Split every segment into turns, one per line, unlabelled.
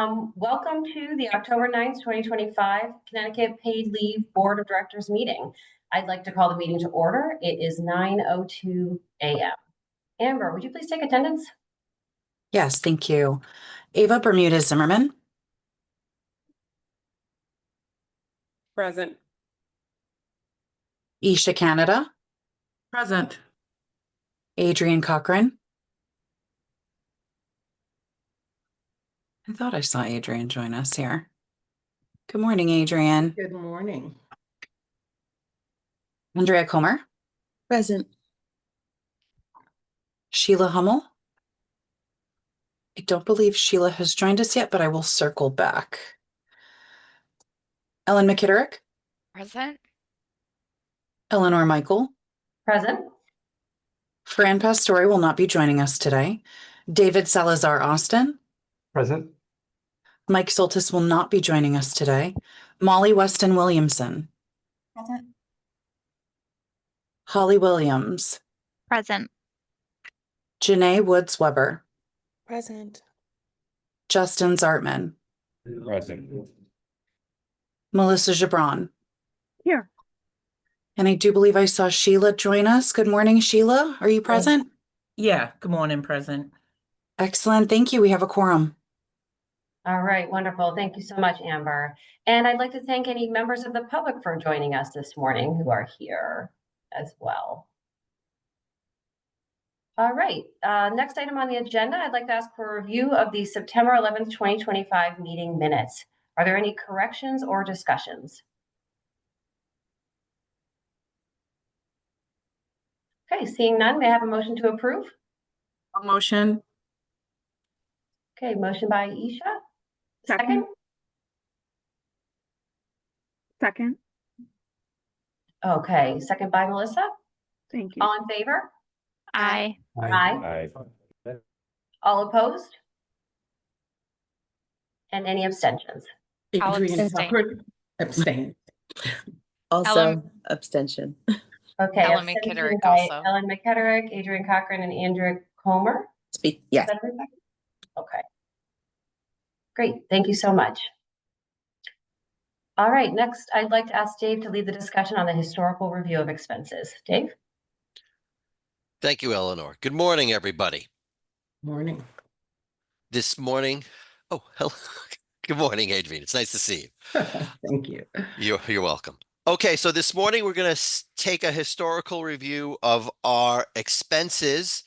Welcome to the October 9th, 2025 Connecticut Paid Leave Board of Directors meeting. I'd like to call the meeting to order. It is 9:02 a.m. Amber, would you please take attendance?
Yes, thank you. Ava Bermudez Zimmerman,
Present.
Isha Canada,
Present.
Adrian Cochran. I thought I saw Adrian join us here. Good morning, Adrian.
Good morning.
Andrea Comer,
Present.
Sheila Hummel. I don't believe Sheila has joined us yet, but I will circle back. Ellen McKitterick,
Present.
Eleanor Michael.
Present.
Fran Pastore will not be joining us today. David Salazar Austin.
Present.
Mike Soltis will not be joining us today. Molly Weston Williamson.
Present.
Holly Williams.
Present.
Janae Woods Weber.
Present.
Justin Zartman.
Present.
Melissa Gibran.
Here.
And I do believe I saw Sheila join us. Good morning, Sheila. Are you present?
Yeah, good morning, present.
Excellent. Thank you. We have a quorum.
All right, wonderful. Thank you so much, Amber. And I'd like to thank any members of the public for joining us this morning who are here as well. All right, next item on the agenda, I'd like to ask for a review of the September 11th, 2025 meeting minutes. Are there any corrections or discussions? Okay, seeing none, may I have a motion to approve?
A motion.
Okay, motion by Isha.
Second. Second.
Okay, second by Melissa.
Thank you.
All in favor?
Aye.
Aye. All opposed? And any abstentions?
I'll
Adrian
abstain.
Cochran. Abstain.
Also,
Ellen-
abstention.
Okay.
Ellen
abstention
McKitterick
by
also.
Ellen McKitterick, Adrian Cochran, and Andrew Comer.
Speak,
Is
yes.
that everybody? Okay. Great, thank you so much. All right, next, I'd like to ask Dave to lead the discussion on the historical review of expenses. Dave?
Thank you, Eleanor. Good morning, everybody.
Morning.
This morning, oh, hello. Good morning, Adrian. It's nice to see you.
Thank you.
You're welcome. Okay, so this morning we're going to take a historical review of our expenses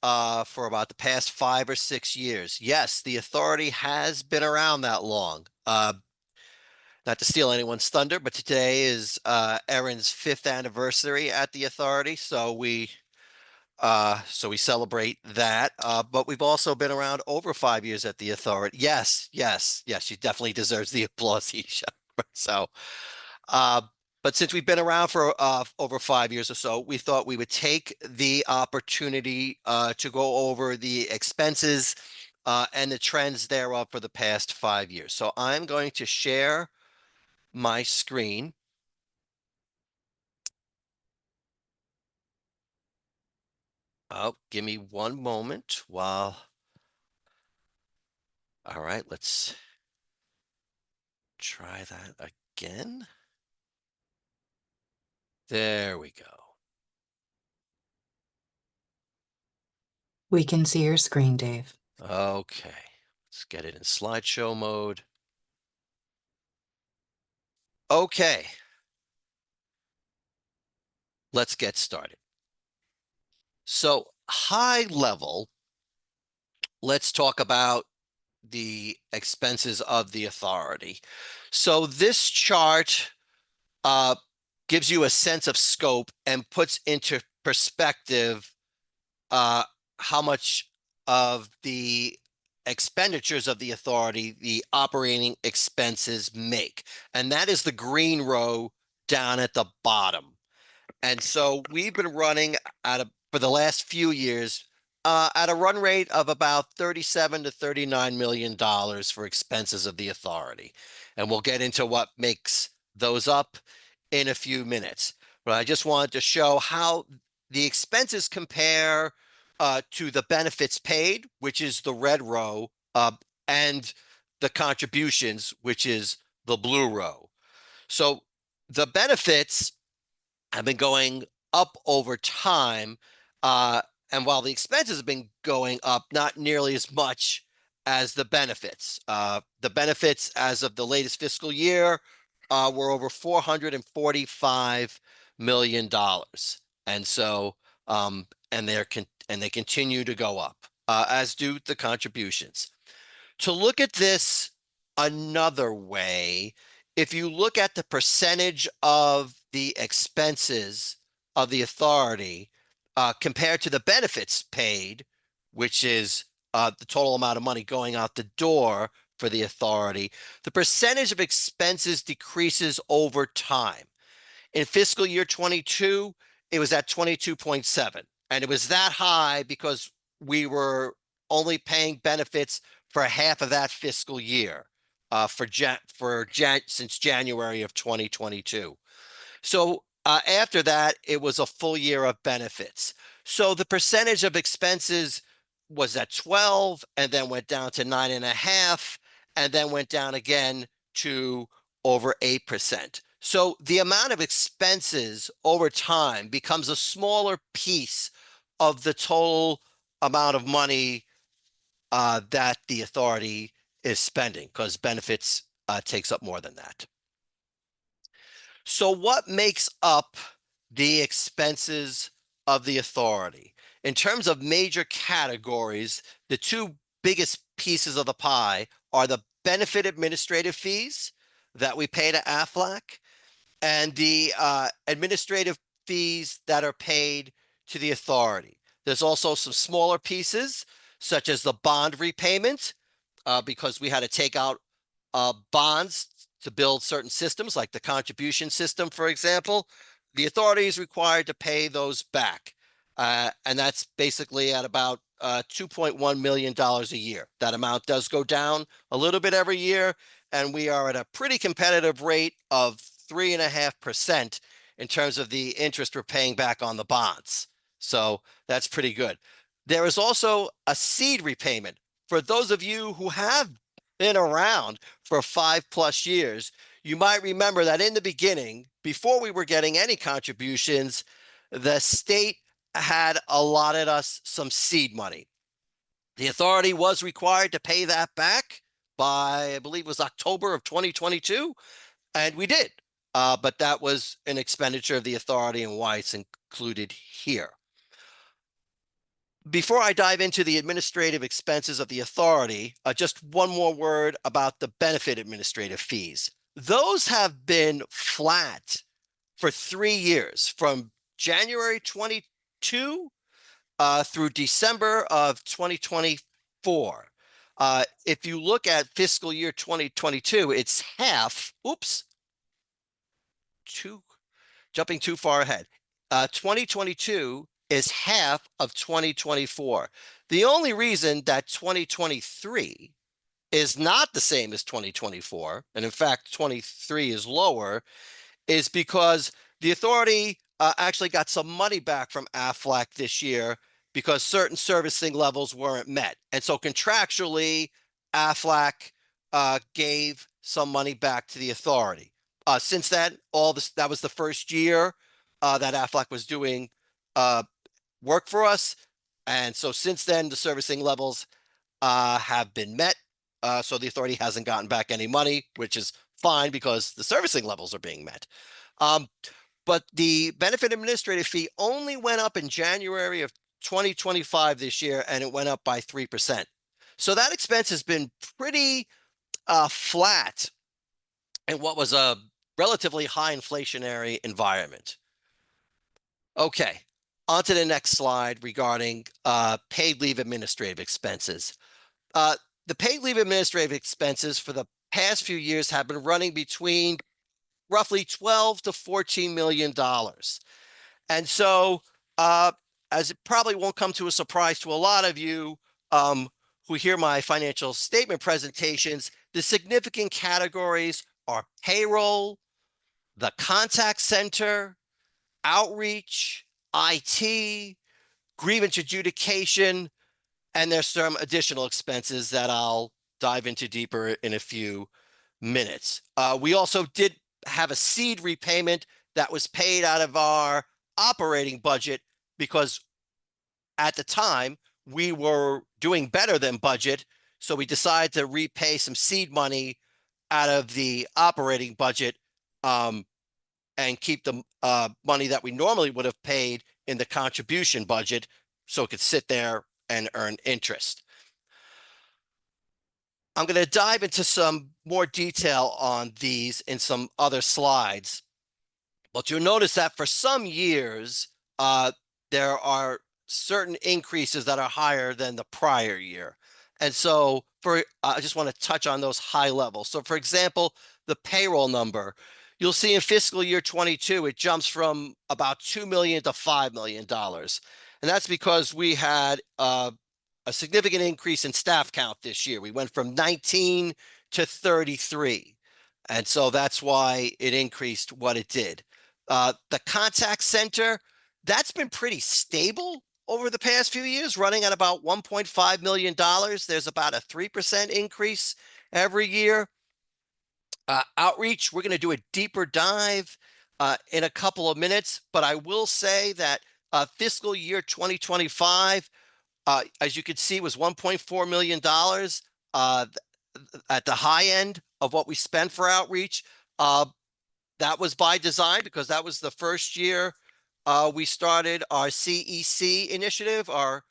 for about the past 5 or 6 years. Yes, the authority has been around that long. Not to steal anyone's thunder, but today is Erin's 5th anniversary at the authority, so we celebrate that. But we've also been around over 5 years at the authority. Yes, she definitely deserves the applause, Isha. So, but since we've been around for over 5 years or so, we thought we would take the opportunity to go over the expenses and the trends thereof for the past 5 years. So I'm going to share my screen. Oh, give me one moment while. All right, let's try that again. There we go.
We can see your screen, Dave.
Okay, let's get it in slideshow mode. Okay, let's get started. So high level, let's talk about the expenses of the authority. So this chart gives you a sense of scope and puts into perspective how much of the expenditures of the authority the operating expenses make. And that is the green row down at the bottom. And so we've been running for the last few years at a run rate of about $37 to $39 million for expenses of the authority. And we'll get into what makes those up in a few minutes. But I just wanted to show how the expenses compare to the benefits paid, which is the red row, and the contributions, which is the blue row. So the benefits have been going up over time. And while the expenses have been going up, not nearly as much as the benefits. The benefits as of the latest fiscal year were over $445 million. And so, and they continue to go up, as do the contributions. To look at this another way, if you look at the percentage of the expenses of the authority compared to the benefits paid, which is the total amount of money going out the door for the authority, the percentage of expenses decreases over time. In fiscal year 22, it was at 22.7, and it was that high because we were only paying benefits for half of that fiscal year since January of 2022. So after that, it was a full year of benefits. So the percentage of expenses was at 12 and then went down to 9.5 and then went down again to over 8%. So the amount of expenses over time becomes a smaller piece of the total amount of money that the authority is spending, because benefits takes up more than that. So what makes up the expenses of the authority? In terms of major categories, the two biggest pieces of the pie are the benefit administrative fees that we pay to AFLAC and the administrative fees that are paid to the authority. There's also some smaller pieces, such as the bond repayment, because we had to take out bonds to build certain systems, like the contribution system, for example. The authority is required to pay those back. And that's basically at about $2.1 million a year. That amount does go down a little bit every year, and we are at a pretty competitive rate of 3.5% in terms of the interest we're paying back on the bonds. So that's pretty good. There is also a seed repayment. For those of you who have been around for 5+ years, you might remember that in the beginning, before we were getting any contributions, the state had allotted us some seed money. The authority was required to pay that back by, I believe it was October of 2022, and we did. But that was an expenditure of the authority and why it's included here. Before I dive into the administrative expenses of the authority, just one more word about the benefit administrative fees. Those have been flat for 3 years, from January 22 through December of 2024. If you look at fiscal year 2022, it's half. Oops. Jumping too far ahead. 2022 is half of 2024. The only reason that 2023 is not the same as 2024, and in fact 23 is lower, is because the authority actually got some money back from AFLAC this year because certain servicing levels weren't met. And so contractually, AFLAC gave some money back to the authority. Since then, that was the first year that AFLAC was doing work for us. And so since then, the servicing levels have been met. So the authority hasn't gotten back any money, which is fine because the servicing levels are being met. But the benefit administrative fee only went up in January of 2025 this year, and it went up by 3%. So that expense has been pretty flat in what was a relatively high inflationary environment. Okay, on to the next slide regarding paid leave administrative expenses. The paid leave administrative expenses for the past few years have been running between roughly $12 to $14 million. And so, as it probably won't come to a surprise to a lot of you who hear my financial statement presentations, the significant categories are payroll, the contact center, outreach, IT, grievance adjudication, and there's some additional expenses that I'll dive into deeper in a few minutes. We also did have a seed repayment that was paid out of our operating budget because at the time we were doing better than budget. So we decided to repay some seed money out of the operating budget and keep the money that we normally would have paid in the contribution budget so it could sit there and earn interest. I'm going to dive into some more detail on these in some other slides, but you'll notice that for some years, there are certain increases that are higher than the prior year. And so I just want to touch on those high levels. So for example, the payroll number, you'll see in fiscal year 22, it jumps from about $2 million to $5 million. And that's because we had a significant increase in staff count this year. We went from 19 to 33. And so that's why it increased what it did. The contact center, that's been pretty stable over the past few years, running at about $1.5 million. There's about a 3% increase every year. Outreach, we're going to do a deeper dive in a couple of minutes, but I will say that fiscal year 2025, as you can see, was $1.4 million at the high end of what we spent for outreach. That was by design because that was the first year we started our CEC initiative, our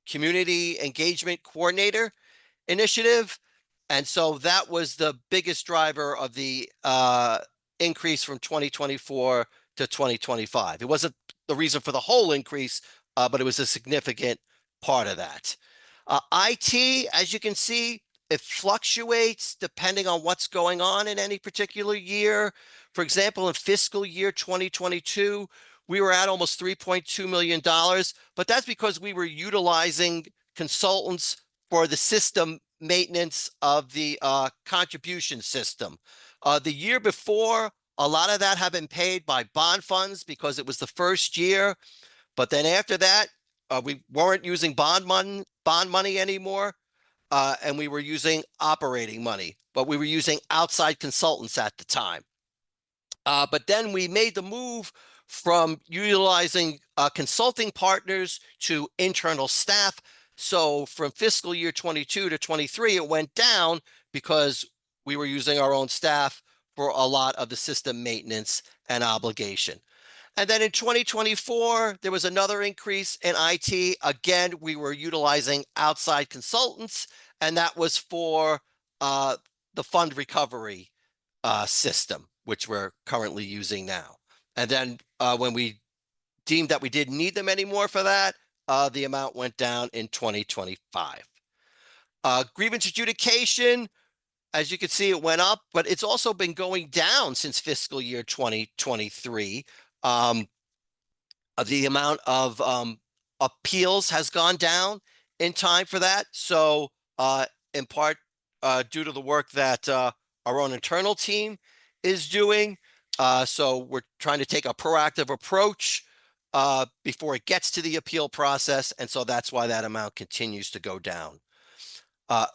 Community Engagement Coordinator initiative. And so that was the biggest driver of the increase from 2024 to 2025. It wasn't the reason for the whole increase, but it was a significant part of that. IT, as you can see, it fluctuates depending on what's going on in any particular year. For example, in fiscal year 2022, we were at almost $3.2 million, but that's because we were utilizing consultants for the system maintenance of the contribution system. The year before, a lot of that had been paid by bond funds because it was the first year. But then after that, we weren't using bond money anymore, and we were using operating money, but we were using outside consultants at the time. But then we made the move from utilizing consulting partners to internal staff. So from fiscal year 22 to 23, it went down because we were using our own staff for a lot of the system maintenance and obligation. And then in 2024, there was another increase in IT. Again, we were utilizing outside consultants, and that was for the fund recovery system, which we're currently using now. And then when we deemed that we didn't need them anymore for that, the amount went down in 2025. Grievance adjudication, as you can see, it went up, but it's also been going down since fiscal year 2023. The amount of appeals has gone down in time for that. So in part due to the work that our own internal team is doing. So we're trying to take a proactive approach before it gets to the appeal process. And so that's why that amount continues to go down.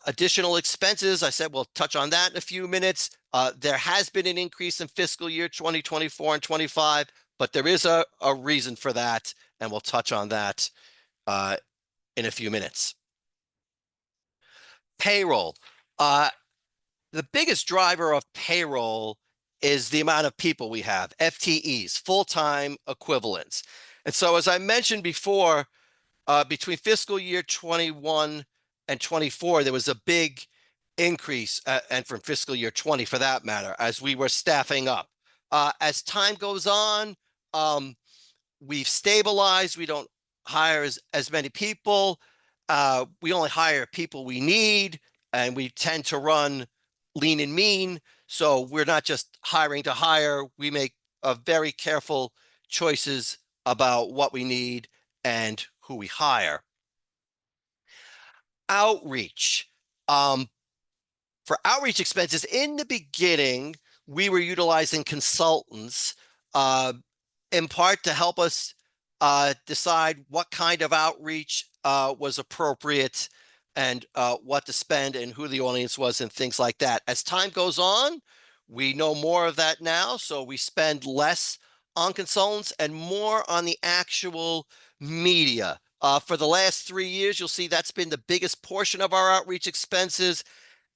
Additional expenses, I said we'll touch on that in a few minutes. There has been an increase in fiscal year 2024 and 25, but there is a reason for that, and we'll touch on that in a few minutes. Payroll. The biggest driver of payroll is the amount of people we have, FTEs, full-time equivalents. And so as I mentioned before, between fiscal year 21 and 24, there was a big increase, and from fiscal year 20 for that matter, as we were staffing up. As time goes on, we've stabilized. We don't hire as many people. We only hire people we need, and we tend to run lean and mean. So we're not just hiring to hire. We make very careful choices about what we need and who we hire. Outreach. For outreach expenses, in the beginning, we were utilizing consultants in part to help us decide what kind of outreach was appropriate and what to spend and who the audience was and things like that. As time goes on, we know more of that now, so we spend less on consultants and more on the actual media. For the last 3 years, you'll see that's been the biggest portion of our outreach expenses,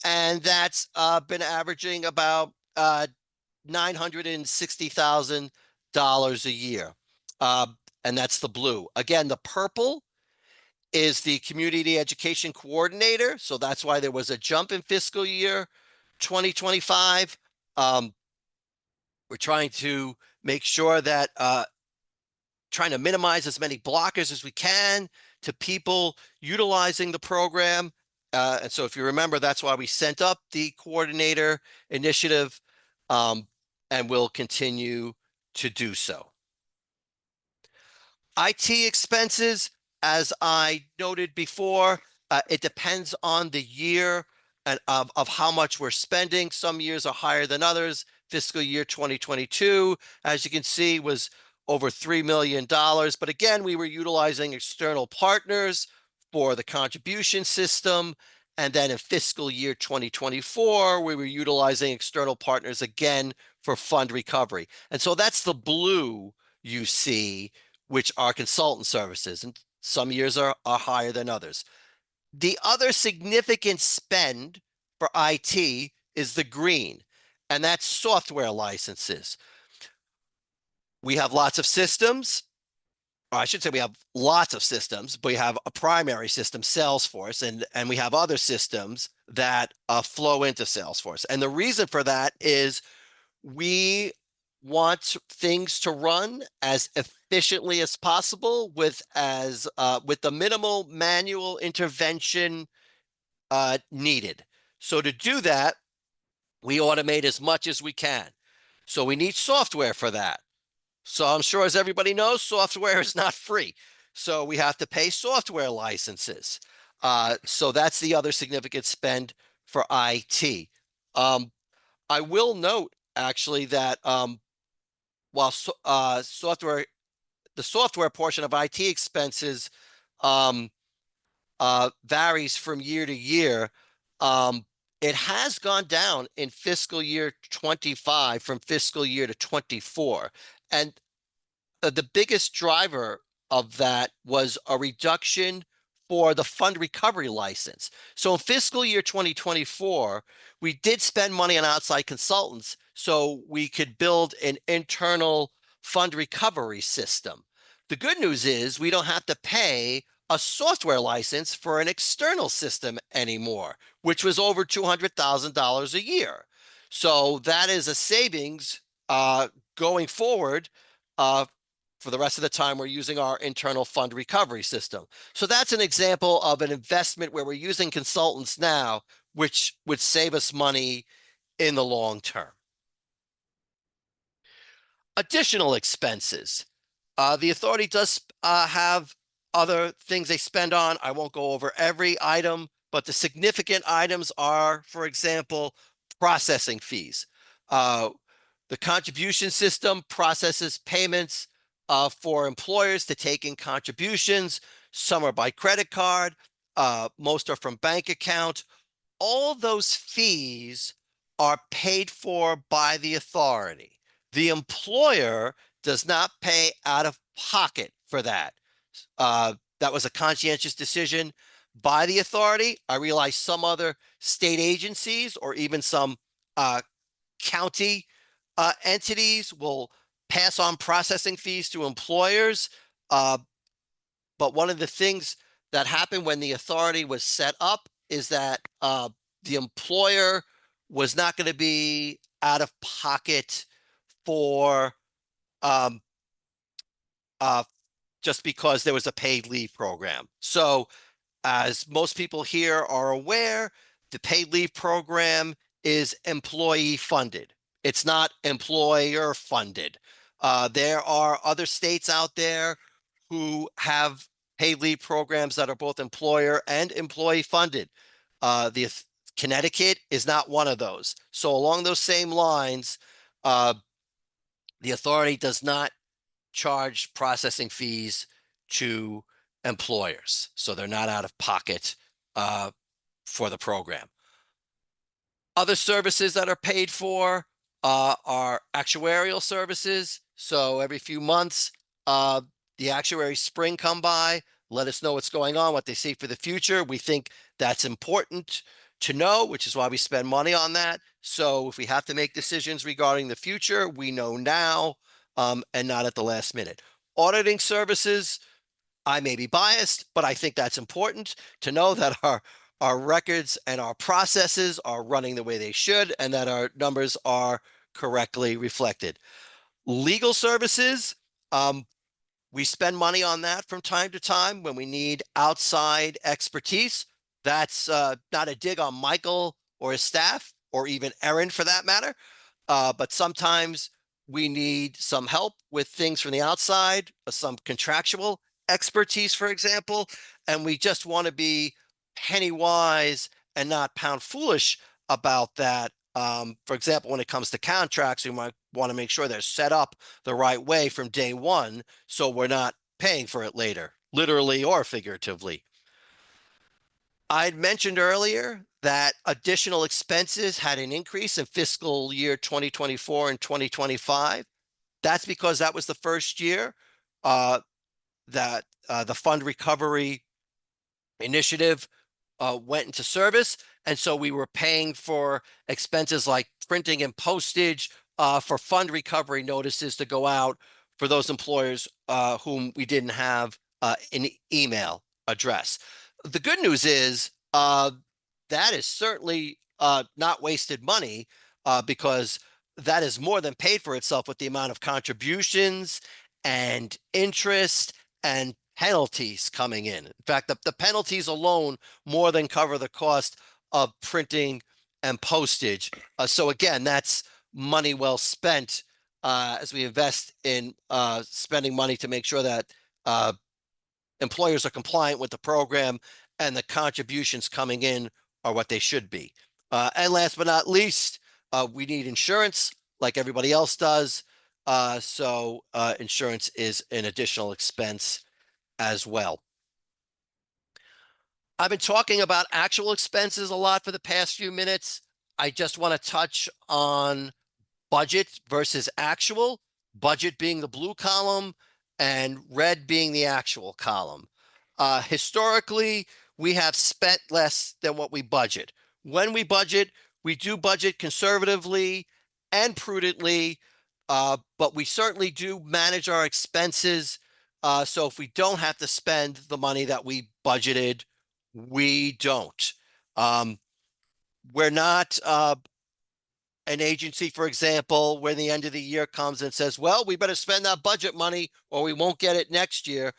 and that's been averaging about $960,000 a year. And that's the blue. Again, the purple is the community education coordinator. So that's why there was a jump in fiscal year 2025. We're trying to make sure that trying to minimize as many blockers as we can to people utilizing the program. And so if you remember, that's why we sent up the coordinator initiative, and we'll continue to do so. IT expenses, as I noted before, it depends on the year and of how much we're spending. Some years are higher than others. Fiscal year 2022, as you can see, was over $3 million. But again, we were utilizing external partners for the contribution system. And then in fiscal year 2024, we were utilizing external partners again for fund recovery. And so that's the blue you see, which are consultant services. And some years are higher than others. The other significant spend for IT is the green, and that's software licenses. We have lots of systems. Or I should say we have lots of systems, but we have a primary system, Salesforce, and we have other systems that flow into Salesforce. And the reason for that is we want things to run as efficiently as possible with the minimal manual intervention needed. So to do that, we automate as much as we can. So we need software for that. So I'm sure, as everybody knows, software is not free. So we have to pay software licenses. So that's the other significant spend for IT. I will note actually that while the software portion of IT expenses varies from year to year, it has gone down in fiscal year 25 from fiscal year to 24. And the biggest driver of that was a reduction for the fund recovery license. So in fiscal year 2024, we did spend money on outside consultants so we could build an internal fund recovery system. The good news is we don't have to pay a software license for an external system anymore, which was over $200,000 a year. So that is a savings going forward for the rest of the time we're using our internal fund recovery system. So that's an example of an investment where we're using consultants now, which would save us money in the long term. Additional expenses. The authority does have other things they spend on. I won't go over every item, but the significant items are, for example, processing fees. The contribution system processes payments for employers to take in contributions. Some are by credit card. Most are from bank account. All those fees are paid for by the authority. The employer does not pay out of pocket for that. That was a conscientious decision by the authority. I realize some other state agencies or even some county entities will pass on processing fees to employers. But one of the things that happened when the authority was set up is that the employer was not going to be out of pocket for just because there was a paid leave program. So as most people here are aware, the paid leave program is employee funded. It's not employer funded. There are other states out there who have paid leave programs that are both employer and employee funded. Connecticut is not one of those. So along those same lines, the authority does not charge processing fees to employers. So they're not out of pocket for the program. Other services that are paid for are actuarial services. So every few months, the actuary spring come by, let us know what's going on, what they see for the future. We think that's important to know, which is why we spend money on that. So if we have to make decisions regarding the future, we know now and not at the last minute. Auditing services, I may be biased, but I think that's important to know that our records and our processes are running the way they should and that our numbers are correctly reflected. Legal services, we spend money on that from time to time when we need outside expertise. That's not a dig on Michael or his staff or even Erin for that matter. But sometimes we need some help with things from the outside, some contractual expertise, for example, and we just want to be penny wise and not pound foolish about that. For example, when it comes to contracts, we might want to make sure they're set up the right way from day one, so we're not paying for it later, literally or figuratively. I'd mentioned earlier that additional expenses had an increase in fiscal year 2024 and 2025. That's because that was the first year that the fund recovery initiative went into service. And so we were paying for expenses like printing and postage for fund recovery notices to go out for those employers whom we didn't have an email address. The good news is that is certainly not wasted money because that is more than paid for itself with the amount of contributions and interest and penalties coming in. In fact, the penalties alone more than cover the cost of printing and postage. So again, that's money well spent as we invest in spending money to make sure that employers are compliant with the program and the contributions coming in are what they should be. And last but not least, we need insurance like everybody else does. So insurance is an additional expense as well. I've been talking about actual expenses a lot for the past few minutes. I just want to touch on budget versus actual, budget being the blue column and red being the actual column. Historically, we have spent less than what we budget. When we budget, we do budget conservatively and prudently, but we certainly do manage our expenses. So if we don't have to spend the money that we budgeted, we don't. We're not an agency, for example, when the end of the year comes and says, well, we better spend that budget money or we won't get it next year.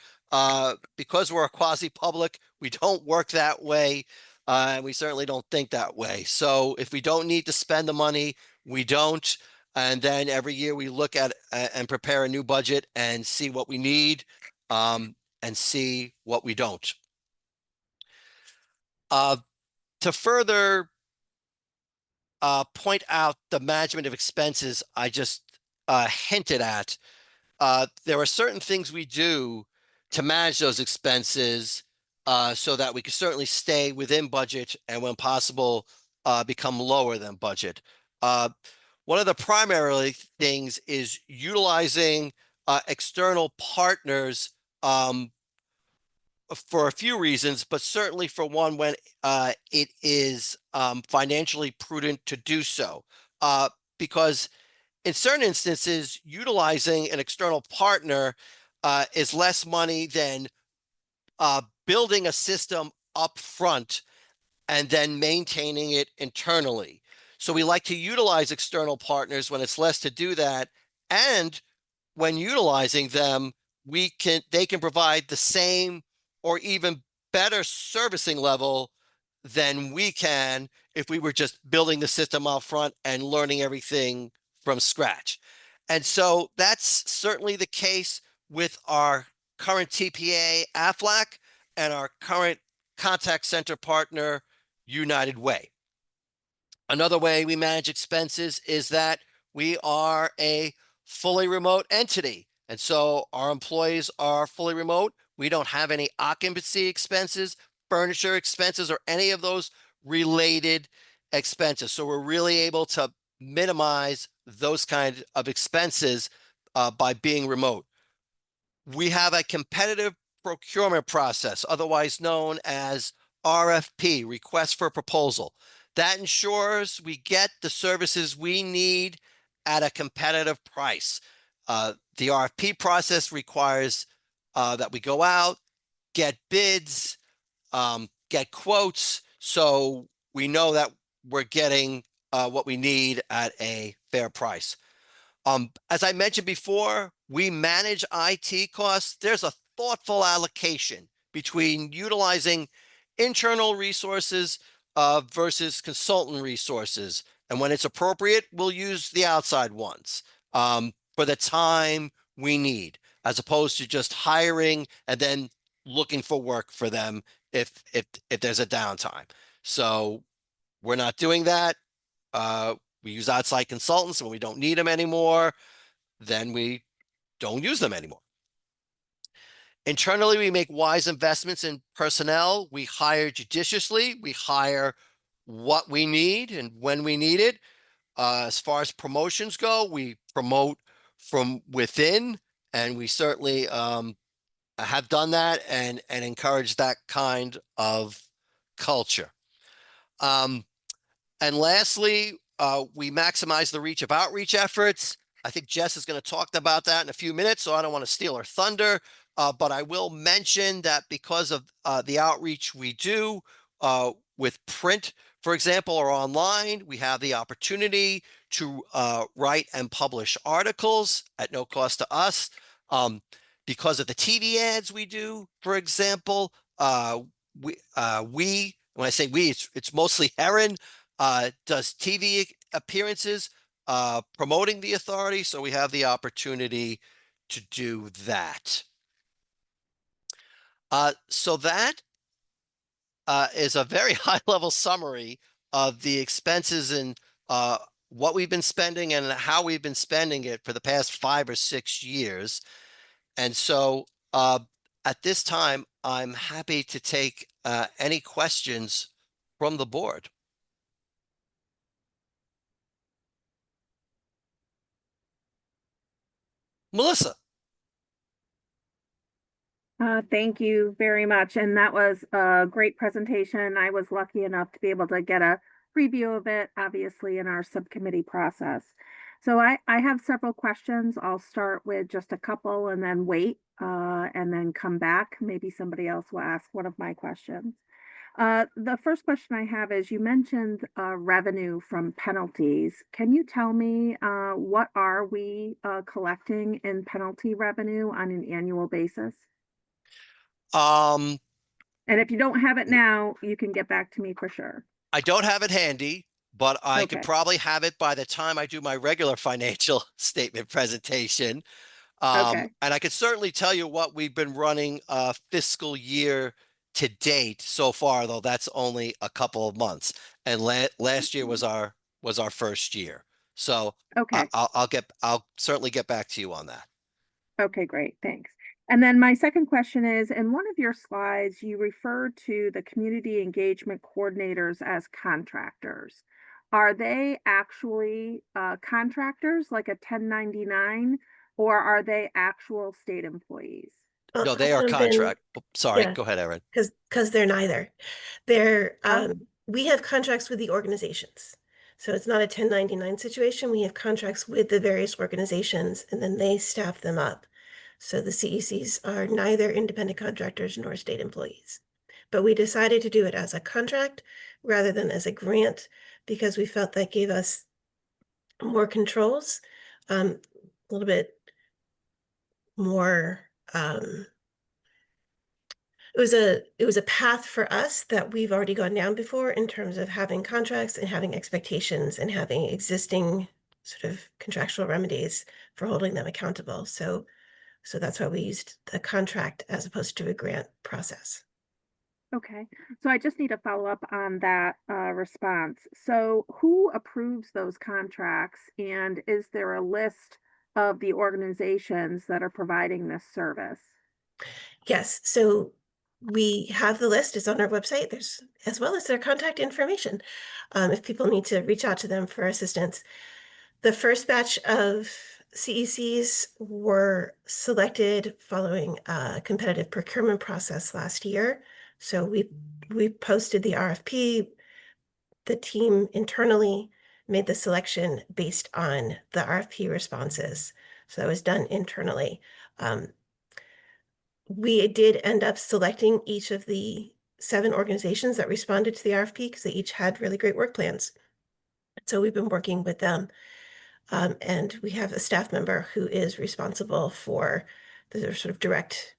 Because we're a quasi-public, we don't work that way. And we certainly don't think that way. So if we don't need to spend the money, we don't. And then every year we look at and prepare a new budget and see what we need and see what we don't. To further point out the management of expenses I just hinted at, there are certain things we do to manage those expenses so that we can certainly stay within budget and when possible become lower than budget. One of the primary things is utilizing external partners for a few reasons, but certainly for one when it is financially prudent to do so. Because in certain instances, utilizing an external partner is less money than building a system up front and then maintaining it internally. So we like to utilize external partners when it's less to do that. And when utilizing them, they can provide the same or even better servicing level than we can if we were just building the system out front and learning everything from scratch. And so that's certainly the case with our current TPA, Aflac, and our current contact center partner, United Way. Another way we manage expenses is that we are a fully remote entity. And so our employees are fully remote. We don't have any occupancy expenses, furniture expenses or any of those related expenses. So we're really able to minimize those kind of expenses by being remote. We have a competitive procurement process, otherwise known as RFP, request for proposal. That ensures we get the services we need at a competitive price. The RFP process requires that we go out, get bids, get quotes, so we know that we're getting what we need at a fair price. As I mentioned before, we manage IT costs. There's a thoughtful allocation between utilizing internal resources versus consultant resources. And when it's appropriate, we'll use the outside ones for the time we need, as opposed to just hiring and then looking for work for them if there's a downtime. So we're not doing that. We use outside consultants when we don't need them anymore, then we don't use them anymore. Internally, we make wise investments in personnel. We hire judiciously. We hire what we need and when we need it. As far as promotions go, we promote from within, and we certainly have done that and encourage that kind of culture. And lastly, we maximize the reach of outreach efforts. I think Jess is going to talk about that in a few minutes, so I don't want to steal her thunder. But I will mention that because of the outreach we do with print, for example, or online, we have the opportunity to write and publish articles at no cost to us. Because of the TV ads we do, for example, when I say we, it's mostly Erin, does TV appearances promoting the authority, so we have the opportunity to do that. So that is a very high-level summary of the expenses and what we've been spending and how we've been spending it for the past 5 or 6 years. And so at this time, I'm happy to take any questions from the board. Melissa.
Thank you very much. And that was a great presentation. I was lucky enough to be able to get a preview of it, obviously, in our subcommittee process. So I have several questions. I'll start with just a couple and then wait and then come back. Maybe somebody else will ask one of my questions. The first question I have is, you mentioned revenue from penalties. Can you tell me what are we collecting in penalty revenue on an annual basis? And if you don't have it now, you can get back to me for sure.
I don't have it handy, but I could
Okay.
probably have it by the time I do my regular financial statement presentation.
Okay.
And I could certainly tell you what we've been running fiscal year to date so far, though that's only a couple of months. And last year was our first year. So
Okay.
I'll certainly get back to you on that.
Okay, great. Thanks. And then my second question is, in one of your slides, you referred to the community engagement coordinators as contractors. Are they actually contractors, like a 1099, or are they actual state employees?
No, they are contract. Sorry,
yeah.
go ahead, Erin.
Because they're neither. They're
Oh.
we have contracts with the organizations. So it's not a 1099 situation. We have contracts with the various organizations and then they staff them up. So the CECs are neither independent contractors nor state employees. But we decided to do it as a contract rather than as a grant because we felt that gave us more controls, a little bit more it was a path for us that we've already gone down before in terms of having contracts and having expectations and having existing sort of contractual remedies for holding them accountable. So that's why we used the contract as opposed to a grant process.
Okay, so I just need to follow up on that response. So who approves those contracts, and is there a list of the organizations that are providing this service?
Yes, so we have the list, it's on our website, there's, as well as their contact information, if people need to reach out to them for assistance. The first batch of CECs were selected following a competitive procurement process last year. So we posted the RFP. The team internally made the selection based on the RFP responses. So that was done internally. We did end up selecting each of the 7 organizations that responded to the RFP because they each had really great work plans. So we've been working with them. And we have a staff member who is responsible for the sort of direct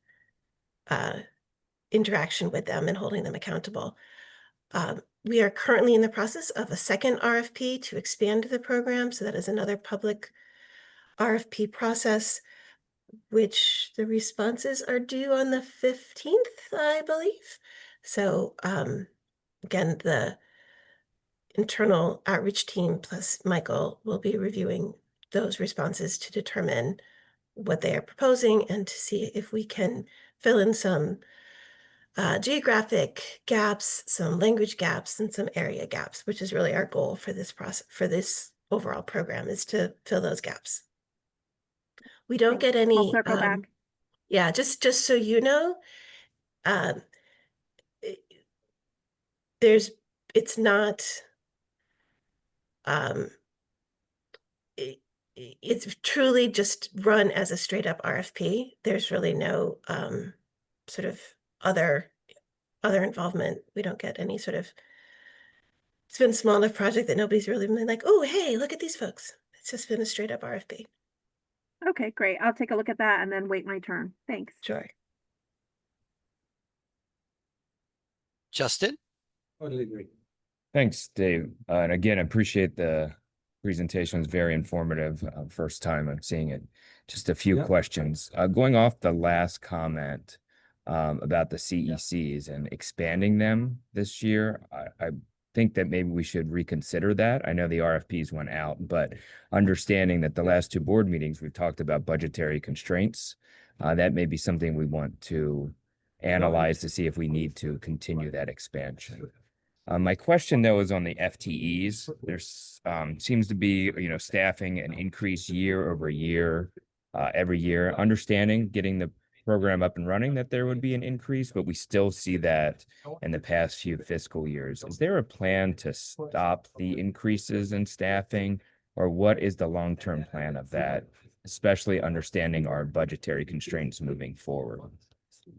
interaction with them and holding them accountable. We are currently in the process of a second RFP to expand the program. So that is another public RFP process, which the responses are due on the 15th, I believe. So again, the internal outreach team plus Michael will be reviewing those responses to determine what they are proposing and to see if we can fill in some geographic gaps, some language gaps, and some area gaps, which is really our goal for this process, for this overall program, is to fill those gaps. We don't get any.
I'll circle back.
Yeah, just so you know, it's not. It's truly just run as a straight up RFP. There's really no sort of other involvement. We don't get any sort of, it's been a small enough project that nobody's really been like, oh, hey, look at these folks. It's just been a straight up RFP.
Okay, great. I'll take a look at that and then wait my turn. Thanks.
Sure.
Justin?
Totally agree.
Thanks, Dave. And again, I appreciate the presentation. It's very informative. First time I'm seeing it. Just a few questions. Going off the last comment about the CECs and expanding them this year, I think that maybe we should reconsider that. I know the RFPs went out, but understanding that the last 2 board meetings, we've talked about budgetary constraints. That may be something we want to analyze to see if we need to continue that expansion. My question though is on the FTEs. There's seems to be, staffing an increase year over year, every year. Understanding getting the program up and running that there would be an increase, but we still see that in the past few fiscal years. Is there a plan to stop the increases in staffing, or what is the long-term plan of that, especially understanding our budgetary constraints moving forward?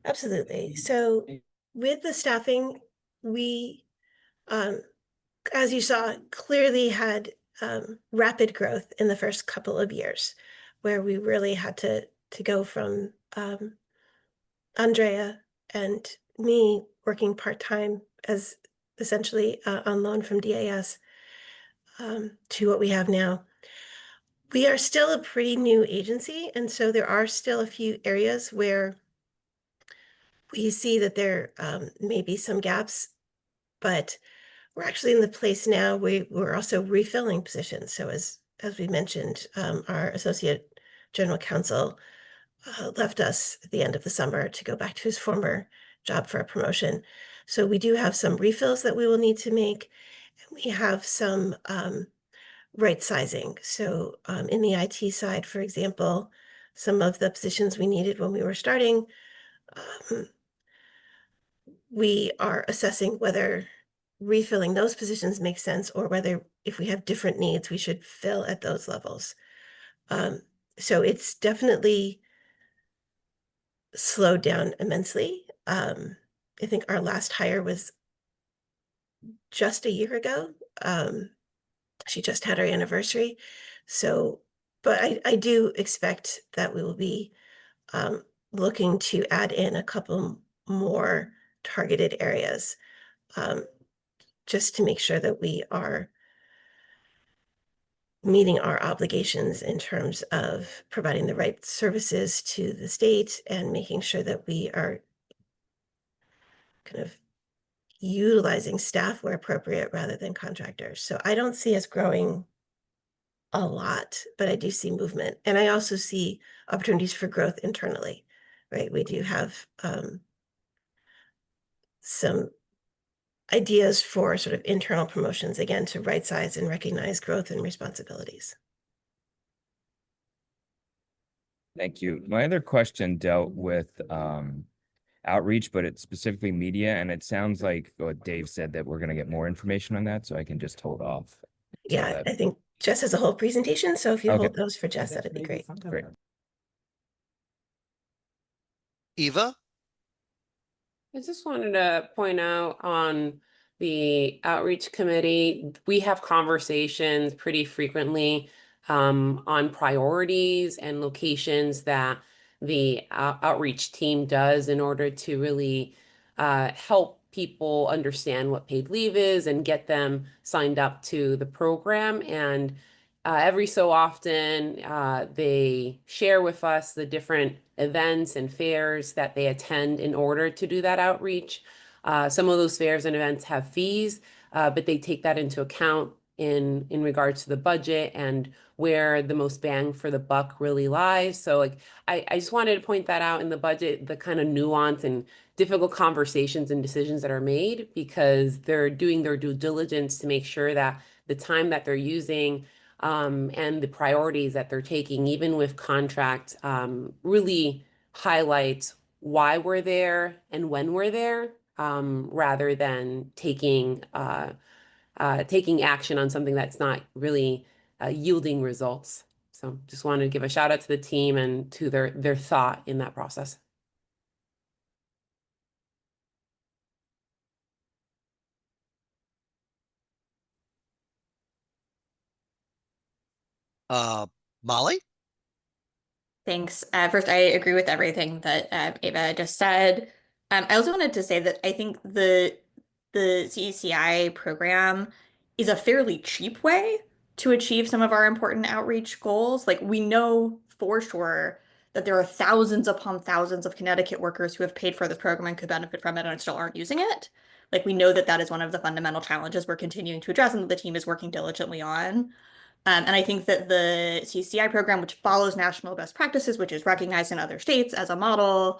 Absolutely. So with the staffing, we, as you saw, clearly had rapid growth in the first couple of years, where we really had to go from Andrea and me working part-time as essentially on loan from DAS to what we have now. We are still a pretty new agency, and so there are still a few areas where we see that there may be some gaps, but we're actually in the place now we're also refilling positions. So as we mentioned, our associate general counsel left us at the end of the summer to go back to his former job for a promotion. So we do have some refills that we will need to make. And we have some right sizing. So in the IT side, for example, some of the positions we needed when we were starting, we are assessing whether refilling those positions makes sense, or whether if we have different needs, we should fill at those levels. So it's definitely slowed down immensely. I think our last hire was just a year ago. She just had her anniversary. So, but I do expect that we will be looking to add in a couple more targeted areas, just to make sure that we are meeting our obligations in terms of providing the right services to the state and making sure that we are kind of utilizing staff where appropriate rather than contractors. So I don't see us growing a lot, but I do see movement. And I also see opportunities for growth internally, right? We do have some ideas for sort of internal promotions, again, to right size and recognize growth and responsibilities.
Thank you. My other question dealt with outreach, but it's specifically media, and it sounds like what Dave said that we're going to get more information on that, so I can just hold off. till
Yeah,
that.
I think Jess has a whole presentation, so if you
Okay.
hold those for Jess, that'd be great.
Great.
Eva?
I just wanted to point out on the outreach committee, we have conversations pretty frequently on priorities and locations that the outreach team does in order to really help people understand what paid leave is and get them signed up to the program. And every so often, they share with us the different events and fairs that they attend in order to do that outreach. Some of those fairs and events have fees, but they take that into account in regards to the budget and where the most bang for the buck really lies. So like I just wanted to point that out in the budget, the kind of nuance and difficult conversations and decisions that are made, because they're doing their due diligence to make sure that the time that they're using and the priorities that they're taking, even with contract, really highlights why we're there and when we're there, rather than taking action on something that's not really yielding results. So just wanted to give a shout out to the team and to their thought in that process.
Molly?
Thanks. First, I agree with everything that Ava just said. I also wanted to say that I think the CECI program is a fairly cheap way to achieve some of our important outreach goals. Like, we know for sure that there are thousands upon thousands of Connecticut workers who have paid for this program and could benefit from it and still aren't using it. Like, we know that that is one of the fundamental challenges we're continuing to address and that the team is working diligently on. And I think that the CCI program, which follows national best practices, which is recognized in other states as a model,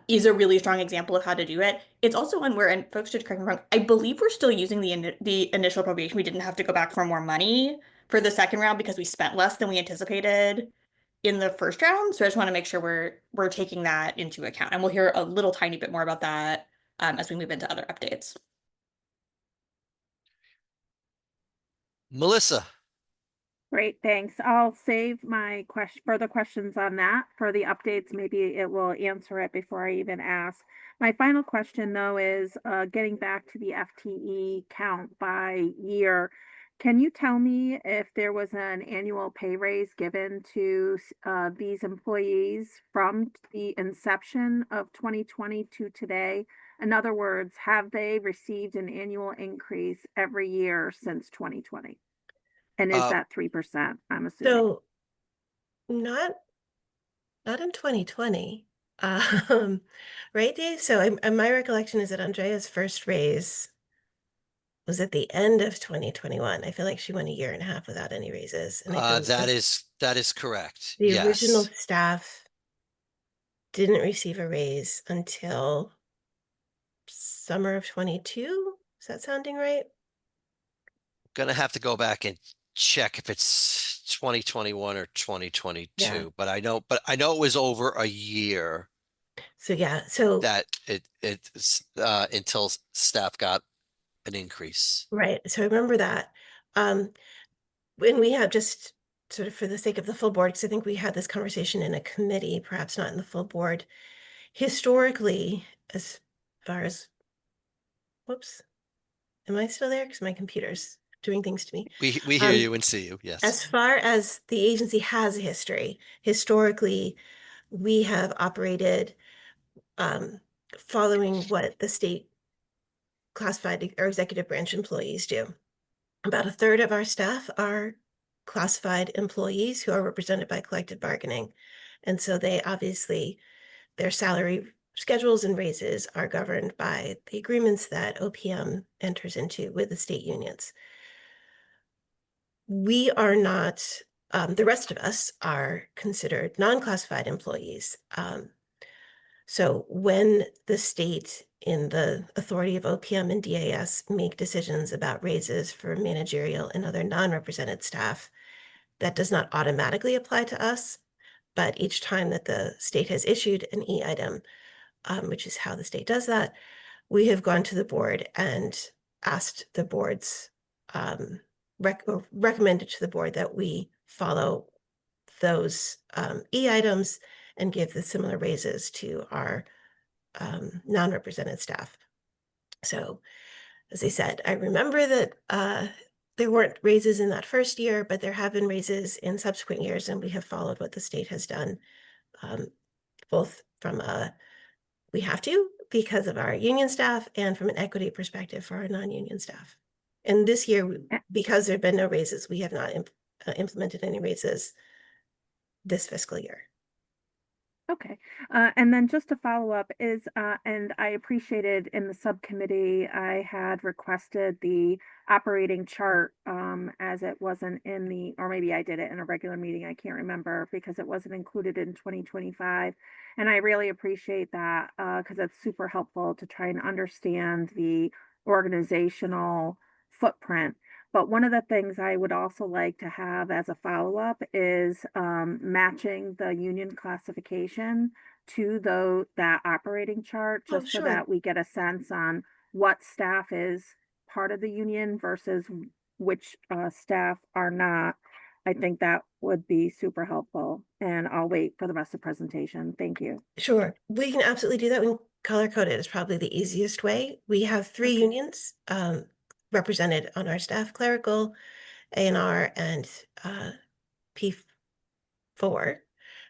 is a really strong example of how to do it. It's also one where, and folks should correct me wrong, I believe we're still using the initial appropriation. We didn't have to go back for more money for the second round because we spent less than we anticipated in the first round. So I just want to make sure we're taking that into account. And we'll hear a little tiny bit more about that as we move into other updates.
Melissa?
Great, thanks. I'll save my further questions on that for the updates. Maybe it will answer it before I even ask. My final question, though, is getting back to the FTE count by year. Can you tell me if there was an annual pay raise given to these employees from the inception of 2020 to today? In other words, have they received an annual increase every year since 2020? And is that 3%, I'm assuming?
So not in 2020, right, Dave? So my recollection is that Andrea's first raise was at the end of 2021. I feel like she went a year and a half without any raises. And
That is correct.
the
Yes.
original staff didn't receive a raise until summer of 22. Is that sounding right?
Gonna have to go back and check if it's 2021 or 2022,
Yeah.
but I know it was over a year
So yeah, so
that it's until staff got an increase.
right. So I remember that. When we have, just sort of for the sake of the full board, because I think we had this conversation in a committee, perhaps not in the full board. Historically, as far as, whoops, am I still there? Because my computer's doing things to me.
We hear you and see you, yes.
As far as the agency has a history, historically, we have operated following what the state classified or executive branch employees do. About a third of our staff are classified employees who are represented by collective bargaining. And so they obviously, their salary schedules and raises are governed by the agreements that OPM enters into with the state unions. We are not, the rest of us are considered non-classified employees. So when the state in the authority of OPM and DAS make decisions about raises for managerial and other non-represented staff. That does not automatically apply to us, but each time that the state has issued an E-item, which is how the state does that, we have gone to the board and asked the board's recommended to the board that we follow those E-items and give the similar raises to our non-represented staff. So, as I said, I remember that there weren't raises in that first year, but there have been raises in subsequent years, and we have followed what the state has done, both from we have to because of our union staff and from an equity perspective for our non-union staff. And this year, because there have been no raises, we have not implemented any raises this fiscal year.
Okay, and then just to follow up is, and I appreciated in the subcommittee, I had requested the operating chart as it wasn't in the, or maybe I did it in a regular meeting, I can't remember, because it wasn't included in 2025. And I really appreciate that because it's super helpful to try and understand the organizational footprint. But one of the things I would also like to have as a follow-up is matching the union classification to that operating chart, just so
sure.
that we get a sense on what staff is part of the union versus which staff are not. I think that would be super helpful, and I'll wait for the rest of the presentation. Thank you.
Sure, we can absolutely do that. We can color code it is probably the easiest way. We have 3 unions represented on our staff: clerical, A&R, and P4,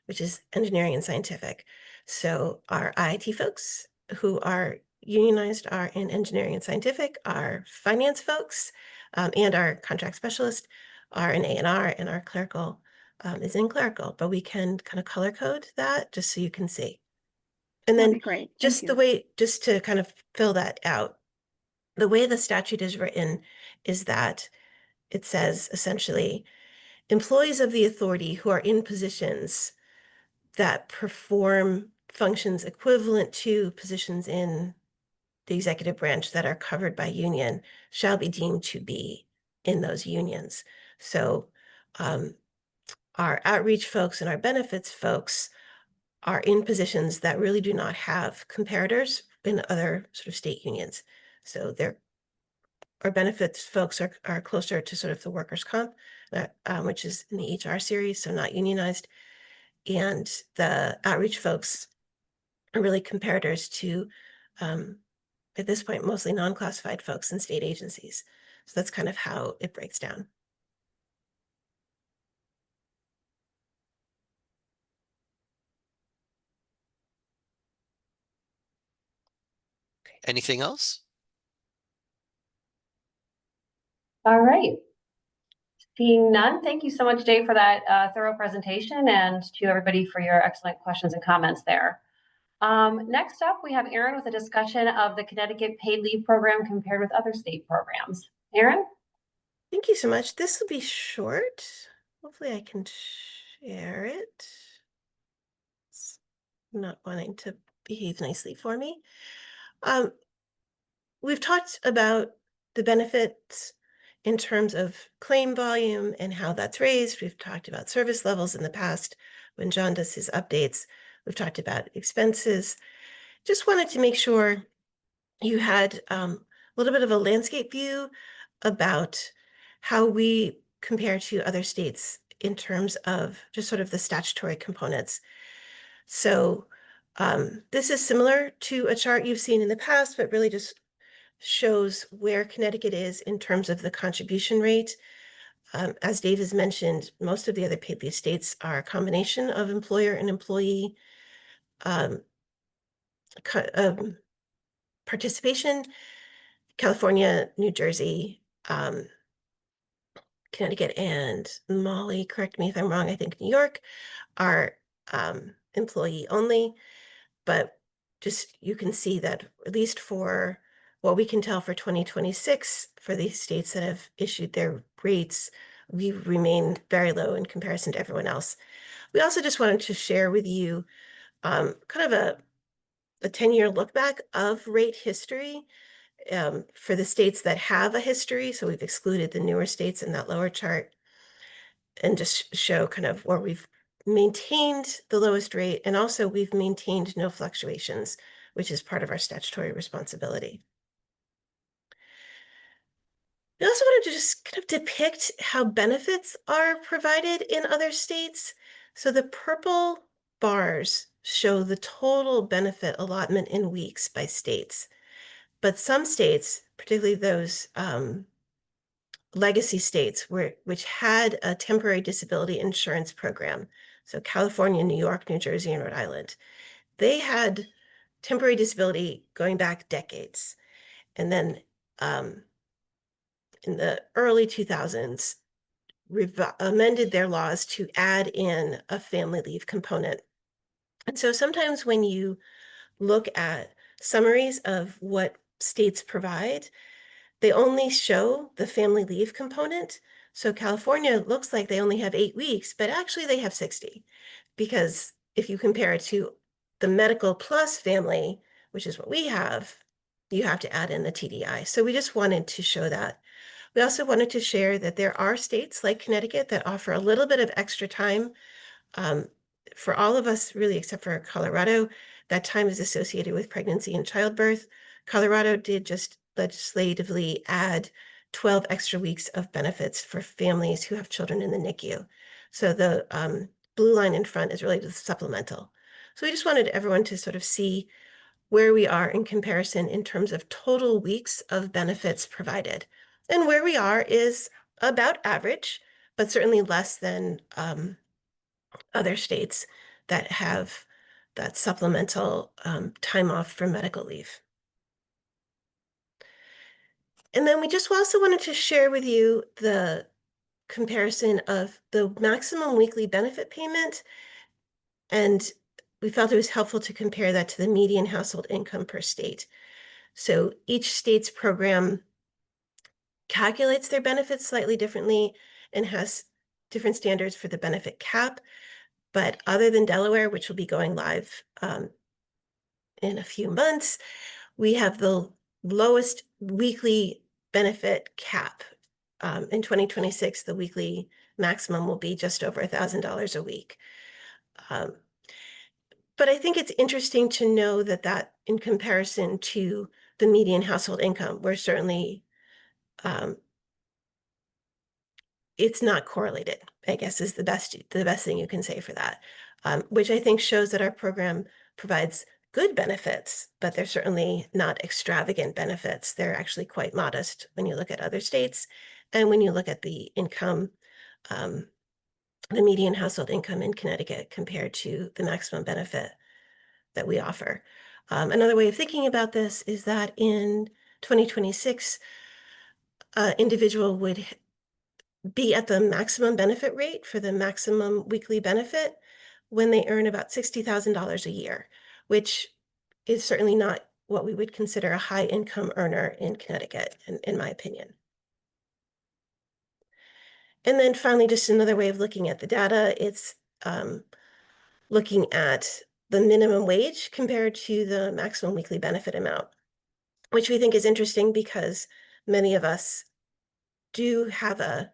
which is engineering and scientific. So our IIT folks who are unionized are in engineering and scientific, our finance folks and our contract specialist are in A&R, and our clerical is in clerical, but we can kind of color code that just so you can see. And
That'd
then
be great.
just
Thank
the
you.
way, just to kind of fill that out, the way the statute is written is that it says essentially employees of the authority who are in positions that perform functions equivalent to positions in the executive branch that are covered by union shall be deemed to be in those unions. So our outreach folks and our benefits folks are in positions that really do not have comparators in other sort of state unions. So our benefits folks are closer to sort of the workers' comp, which is in the HR series, so not unionized. And the outreach folks are really comparators to, at this point, mostly non-classified folks in state agencies. So that's kind of how it breaks down.
Anything else?
All right. Seeing none, thank you so much, Dave, for that thorough presentation, and to everybody for your excellent questions and comments there. Next up, we have Erin with a discussion of the Connecticut paid leave program compared with other state programs. Erin?
Thank you so much. This will be short. Hopefully I can share it. It's not wanting to behave nicely for me. We've talked about the benefits in terms of claim volume and how that's raised. We've talked about service levels in the past when John does his updates. We've talked about expenses. Just wanted to make sure you had a little bit of a landscape view about how we compare to other states in terms of just sort of the statutory components. So this is similar to a chart you've seen in the past, but really just shows where Connecticut is in terms of the contribution rate. As Dave has mentioned, most of the other paid leave states are a combination of employer and employee participation. California, New Jersey, Connecticut, and Molly, correct me if I'm wrong, I think New York are employee only, but just you can see that at least for what we can tell for 2026, for the states that have issued their rates, we remain very low in comparison to everyone else. We also just wanted to share with you kind of a 10-year look back of rate history for the states that have a history. So we've excluded the newer states in that lower chart, and just show kind of where we've maintained the lowest rate, and also we've maintained no fluctuations, which is part of our statutory responsibility. We also wanted to just kind of depict how benefits are provided in other states. So the purple bars show the total benefit allotment in weeks by states. But some states, particularly those legacy states which had a temporary disability insurance program, so California, New York, New Jersey, and Rhode Island, they had temporary disability going back decades. And then in the early 2000s, amended their laws to add in a family leave component. And so sometimes when you look at summaries of what states provide, they only show the family leave component. So California looks like they only have 8 weeks, but actually they have 60. Because if you compare it to the medical plus family, which is what we have, you have to add in the TDI. So we just wanted to show that. We also wanted to share that there are states like Connecticut that offer a little bit of extra time. For all of us, really, except for Colorado, that time is associated with pregnancy and childbirth. Colorado did just legislatively add 12 extra weeks of benefits for families who have children in the NICU. So the blue line in front is really the supplemental. So we just wanted everyone to sort of see where we are in comparison in terms of total weeks of benefits provided. And where we are is about average, but certainly less than other states that have that supplemental time off for medical leave. And then we just also wanted to share with you the comparison of the maximum weekly benefit payment. And we felt it was helpful to compare that to the median household income per state. So each state's program calculates their benefits slightly differently and has different standards for the benefit cap. But other than Delaware, which will be going live in a few months, we have the lowest weekly benefit cap. In 2026, the weekly maximum will be just over $1,000 a week. But I think it's interesting to know that in comparison to the median household income, we're certainly it's not correlated, I guess, is the best thing you can say for that, which I think shows that our program provides good benefits, but they're certainly not extravagant benefits. They're actually quite modest when you look at other states. And when you look at the income, the median household income in Connecticut compared to the maximum benefit that we offer. Another way of thinking about this is that in 2026, individual would be at the maximum benefit rate for the maximum weekly benefit when they earn about $60,000 a year, which is certainly not what we would consider a high income earner in Connecticut, in my opinion. And then finally, just another way of looking at the data, it's looking at the minimum wage compared to the maximum weekly benefit amount, which we think is interesting because many of us do have a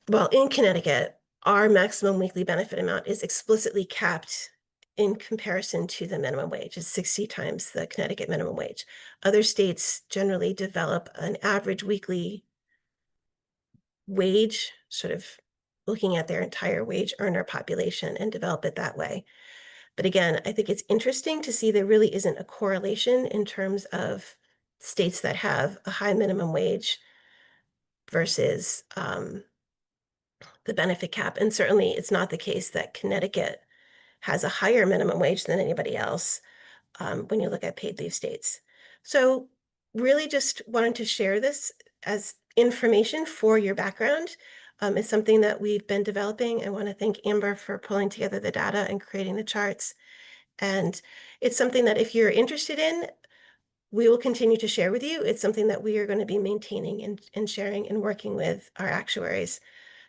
well, in Connecticut, our maximum weekly benefit amount is explicitly capped in comparison to the minimum wage. It's 60 times the Connecticut minimum wage. Other states generally develop an average weekly wage, sort of looking at their entire wage earner population and develop it that way. But again, I think it's interesting to see there really isn't a correlation in terms of states that have a high minimum wage versus the benefit cap. And certainly it's not the case that Connecticut has a higher minimum wage than anybody else when you look at paid leave states. So really just wanted to share this as information for your background. It's something that we've been developing. I want to thank Amber for pulling together the data and creating the charts. And it's something that if you're interested in, we will continue to share with you. It's something that we are going to be maintaining and sharing and working with our actuaries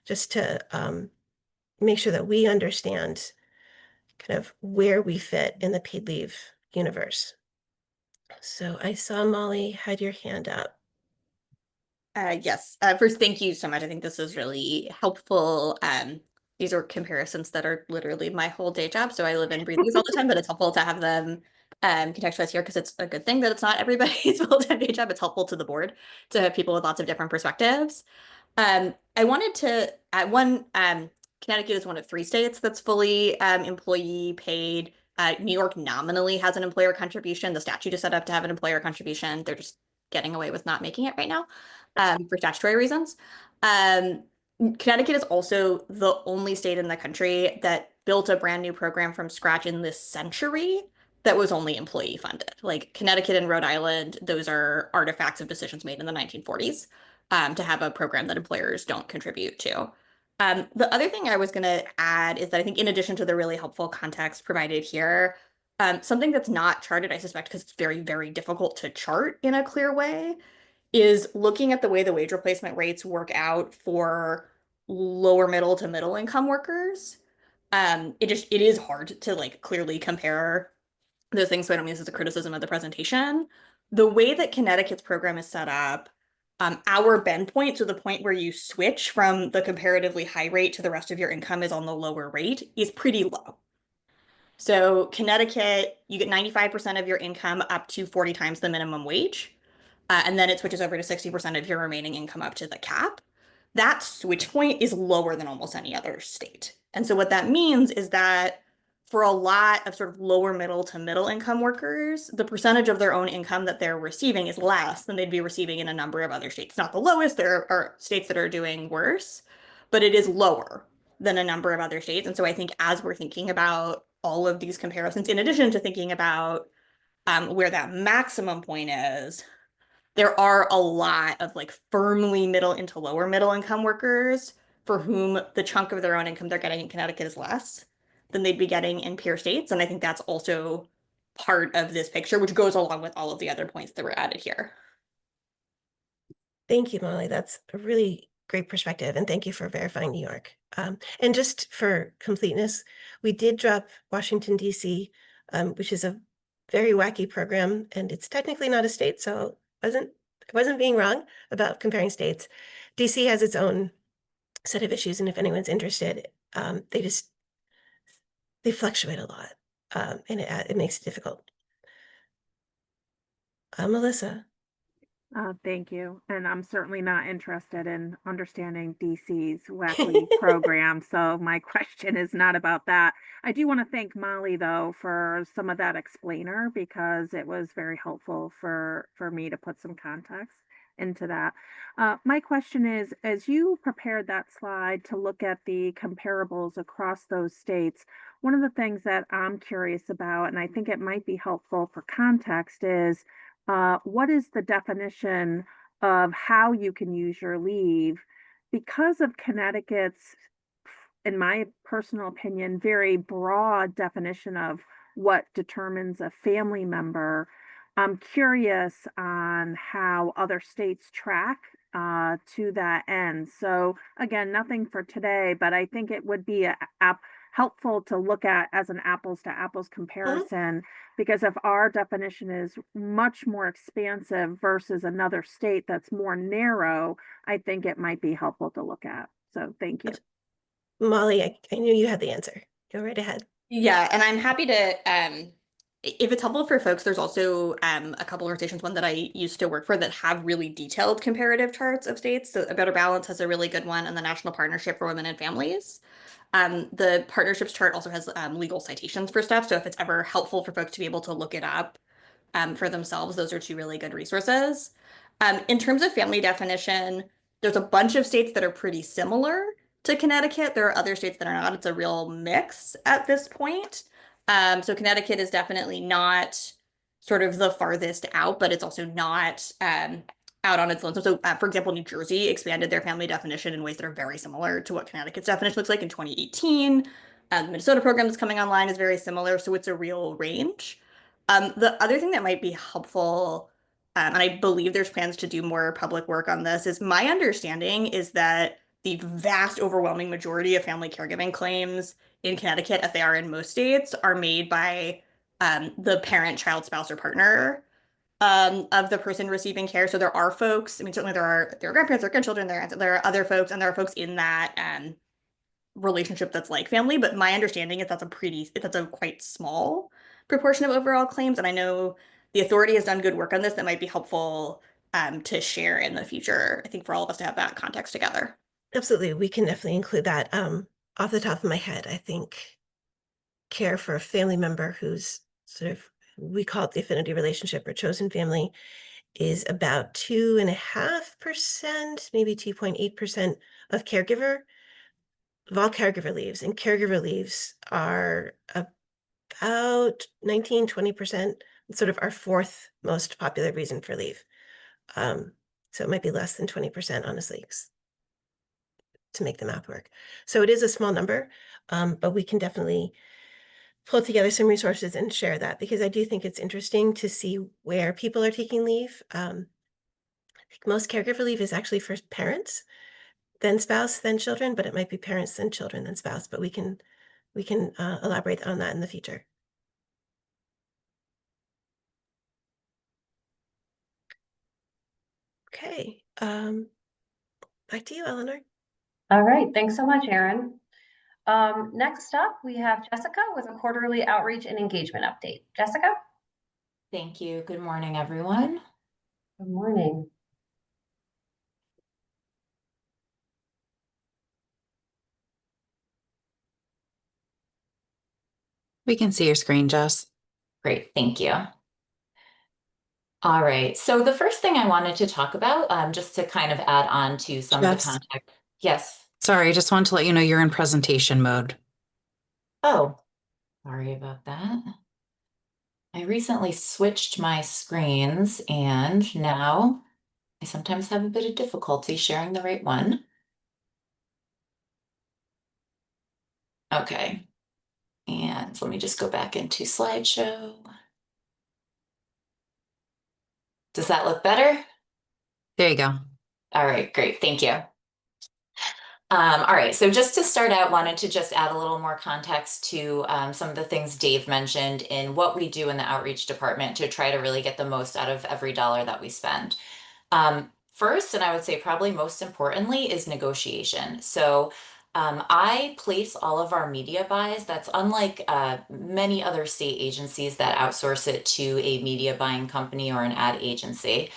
just to make sure that we understand kind of where we fit in the paid leave universe. So I saw Molly had your hand up.
Yes. First, thank you so much. I think this is really helpful. These are comparisons that are literally my whole day job. So I live and breathe these all the time, but it's helpful to have them contextualized here because it's a good thing that it's not everybody's full-time day job. It's helpful to the board to have people with lots of different perspectives. I wanted to add one, Connecticut is one of 3 states that's fully employee paid. New York nominally has an employer contribution. The statute is set up to have an employer contribution. They're just getting away with not making it right now for statutory reasons. Connecticut is also the only state in the country that built a brand new program from scratch in this century that was only employee funded. Like Connecticut and Rhode Island, those are artifacts of decisions made in the 1940s to have a program that employers don't contribute to. The other thing I was going to add is that I think in addition to the really helpful context provided here, something that's not charted, I suspect, because it's very, very difficult to chart in a clear way, is looking at the way the wage replacement rates work out for lower middle to middle income workers. It is hard to like clearly compare those things. So I don't mean this as a criticism of the presentation. The way that Connecticut's program is set up, our bend point, so the point where you switch from the comparatively high rate to the rest of your income is on the lower rate, is pretty low. So Connecticut, you get 95% of your income up to 40 times the minimum wage. And then it switches over to 60% of your remaining income up to the cap. That switch point is lower than almost any other state. And so what that means is that for a lot of sort of lower middle to middle income workers, the percentage of their own income that they're receiving is less than they'd be receiving in a number of other states. It's not the lowest, there are states that are doing worse, but it is lower than a number of other states. And so I think as we're thinking about all of these comparisons, in addition to thinking about where that maximum point is, there are a lot of like firmly middle into lower middle income workers for whom the chunk of their own income they're getting in Connecticut is less than they'd be getting in peer states. And I think that's also part of this picture, which goes along with all of the other points that were added here.
Thank you, Molly. That's a really great perspective. And thank you for verifying New York. And just for completeness, we did drop Washington, D.C., which is a very wacky program. And it's technically not a state, so I wasn't being wrong about comparing states. DC has its own set of issues, and if anyone's interested, they fluctuate a lot, and it makes it difficult. Melissa.
Thank you. And I'm certainly not interested in understanding DC's wacky program. So my question is not about that. I do want to thank Molly, though, for some of that explainer, because it was very helpful for me to put some context into that. My question is, as you prepared that slide to look at the comparables across those states, one of the things that I'm curious about, and I think it might be helpful for context, is what is the definition of how you can use your leave? Because of Connecticut's, in my personal opinion, very broad definition of what determines a family member, I'm curious on how other states track to that end. So again, nothing for today, but I think it would be helpful to look at as an apples to apples comparison, because if our definition is much more expansive versus another state that's more narrow, I think it might be helpful to look at. So thank you.
Molly, I knew you had the answer. Go right ahead.
Yeah, and I'm happy to, if it's helpful for folks, there's also a couple of organizations, one that I used to work for, that have really detailed comparative charts of states. So A Better Balance has a really good one, and the National Partnership for Women and Families. The partnerships chart also has legal citations for stuff. So if it's ever helpful for folks to be able to look it up for themselves, those are 2 really good resources. In terms of family definition, there's a bunch of states that are pretty similar to Connecticut. There are other states that are not. It's a real mix at this point. So Connecticut is definitely not sort of the farthest out, but it's also not out on its own. So for example, New Jersey expanded their family definition in ways that are very similar to what Connecticut's definition looks like in 2018. The Minnesota program that's coming online is very similar, so it's a real range. The other thing that might be helpful, and I believe there's plans to do more public work on this, is my understanding is that the vast overwhelming majority of family caregiving claims in Connecticut, as they are in most states, are made by the parent, child, spouse, or partner of the person receiving care. So there are folks, I mean, certainly there are grandparents, there are grandchildren, there are other folks, and there are folks in that relationship that's like family. But my understanding is that's a quite small proportion of overall claims. And I know the authority has done good work on this that might be helpful to share in the future. I think for all of us to have that context together.
Absolutely. We can definitely include that. Off the top of my head, I think care for a family member who's sort of, we call it the affinity relationship or chosen family, is about 2.5%, maybe 2.8% of all caregiver leaves. And caregiver leaves are about 19-20%, sort of our fourth most popular reason for leave. So it might be less than 20%, honestly, to make the math work. So it is a small number, but we can definitely pull together some resources and share that, because I do think it's interesting to see where people are taking leave. I think most caregiver leave is actually for parents, then spouse, then children, but it might be parents, then children, then spouse. But we can elaborate on that in the future. Okay, back to you, Eleanor.
All right, thanks so much, Erin. Next up, we have Jessica with a quarterly outreach and engagement update. Jessica?
Thank you. Good morning, everyone.
Good morning.
We can see your screen, Jess.
Great, thank you. All right, so the first thing I wanted to talk about, just to kind of add on to some of the
Jess?
context. Yes.
Sorry, I just wanted to let you know you're in presentation mode.
Oh, sorry about that. I recently switched my screens and now I sometimes have a bit of difficulty sharing the right one. Okay, and let me just go back into slideshow. Does that look better?
There you go.
All right, great, thank you. All right, so just to start out, wanted to just add a little more context to some of the things Dave mentioned in what we do in the outreach department to try to really get the most out of every dollar that we spend. First, and I would say probably most importantly, is negotiation. So I place all of our media buys. That's unlike many other state agencies that outsource it to a media buying company or an ad agency.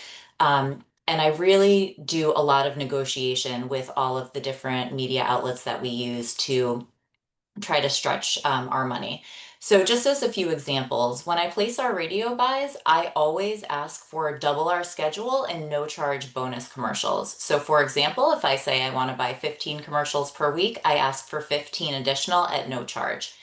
And I really do a lot of negotiation with all of the different media outlets that we use to try to stretch our money. So just as a few examples, when I place our radio buys, I always ask for double our schedule and no charge bonus commercials. So for example, if I say I want to buy 15 commercials per week, I ask for 15 additional at no charge.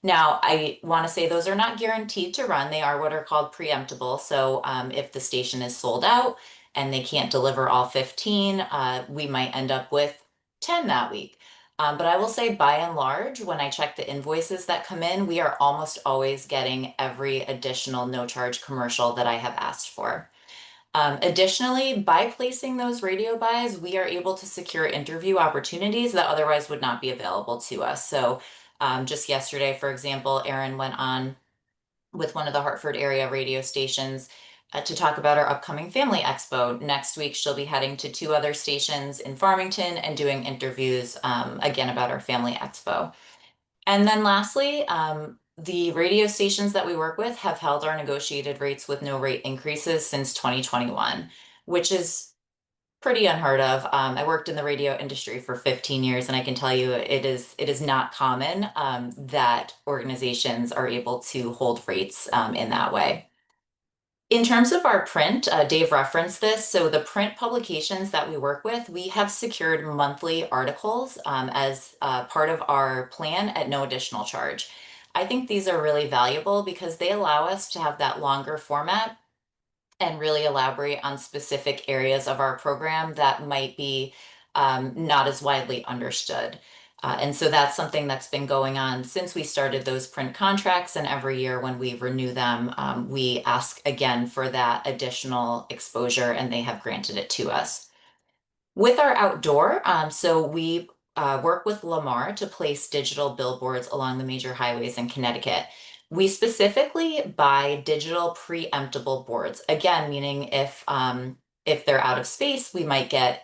Now, I want to say those are not guaranteed to run. They are what are called preemptible. So if the station is sold out and they can't deliver all 15, we might end up with 10 that week. But I will say by and large, when I check the invoices that come in, we are almost always getting every additional no charge commercial that I have asked for. Additionally, by placing those radio buys, we are able to secure interview opportunities that otherwise would not be available to us. So just yesterday, for example, Erin went on with one of the Hartford area radio stations to talk about our upcoming Family Expo. Next week, she'll be heading to 2 other stations in Farmington and doing interviews again about our Family Expo. And then lastly, the radio stations that we work with have held our negotiated rates with no rate increases since 2021, which is pretty unheard of. I worked in the radio industry for 15 years, and I can tell you it is not common that organizations are able to hold rates in that way. In terms of our print, Dave referenced this. So the print publications that we work with, we have secured monthly articles as part of our plan at no additional charge. I think these are really valuable because they allow us to have that longer format and really elaborate on specific areas of our program that might be not as widely understood. And so that's something that's been going on since we started those print contracts, and every year when we renew them, we ask again for that additional exposure, and they have granted it to us. With our outdoor, so we work with Lamar to place digital billboards along the major highways in Connecticut. We specifically buy digital preemptible boards. Again, meaning if they're out of space, we might get,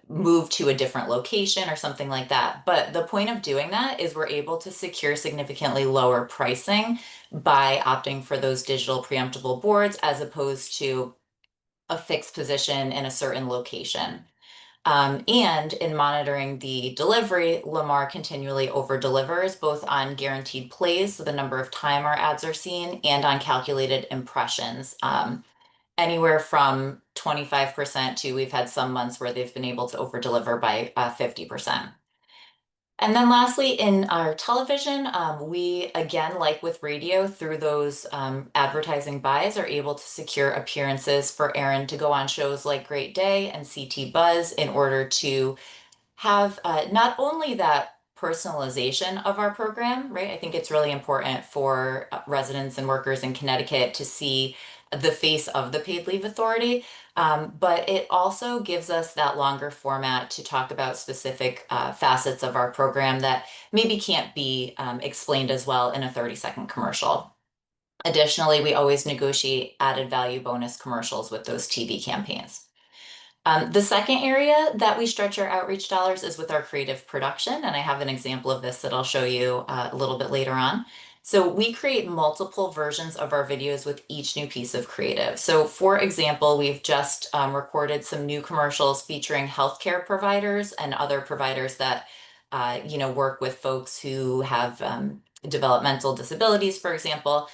moved to a different location or something like that. But the point of doing that is we're able to secure significantly lower pricing by opting for those digital preemptible boards as opposed to a fixed position in a certain location. And in monitoring the delivery, Lamar continually over delivers both on guaranteed plays, so the number of time our ads are seen, and on calculated impressions. Anywhere from 25% to we've had some months where they've been able to over deliver by 50%. And then lastly, in our television, we, again, like with radio, through those advertising buys, are able to secure appearances for Erin to go on shows like Great Day and CT Buzz in order to have not only that personalization of our program, right? I think it's really important for residents and workers in Connecticut to see the face of the Paid Leave Authority, but it also gives us that longer format to talk about specific facets of our program that maybe can't be explained as well in a 30-second commercial. Additionally, we always negotiate added value bonus commercials with those TV campaigns. The second area that we stretch our outreach dollars is with our creative production, and I have an example of this that I'll show you a little bit later on. So we create multiple versions of our videos with each new piece of creative. So for example, we've just recorded some new commercials featuring healthcare providers and other providers that work with folks who have developmental disabilities, for example.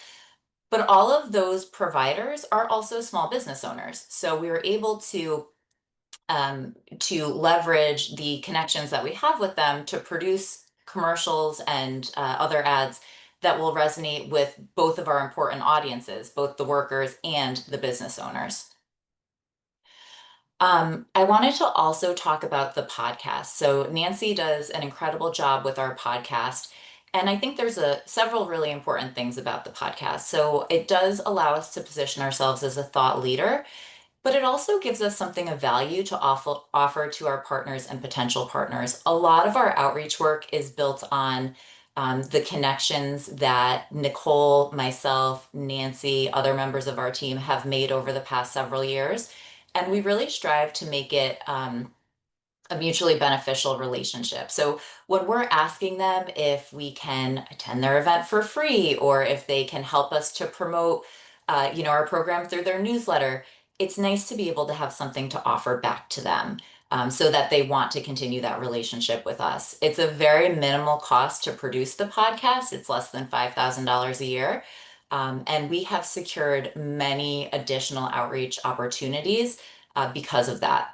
But all of those providers are also small business owners. So we were able to leverage the connections that we have with them to produce commercials and other ads that will resonate with both of our important audiences, both the workers and the business owners. I wanted to also talk about the podcast. So Nancy does an incredible job with our podcast. And I think there's several really important things about the podcast. So it does allow us to position ourselves as a thought leader, but it also gives us something of value to offer to our partners and potential partners. A lot of our outreach work is built on the connections that Nicole, myself, Nancy, other members of our team have made over the past several years. And we really strive to make it a mutually beneficial relationship. So when we're asking them if we can attend their event for free, or if they can help us to promote our program through their newsletter, it's nice to be able to have something to offer back to them. So that they want to continue that relationship with us. It's a very minimal cost to produce the podcast. It's less than $5,000 a year. And we have secured many additional outreach opportunities because of that.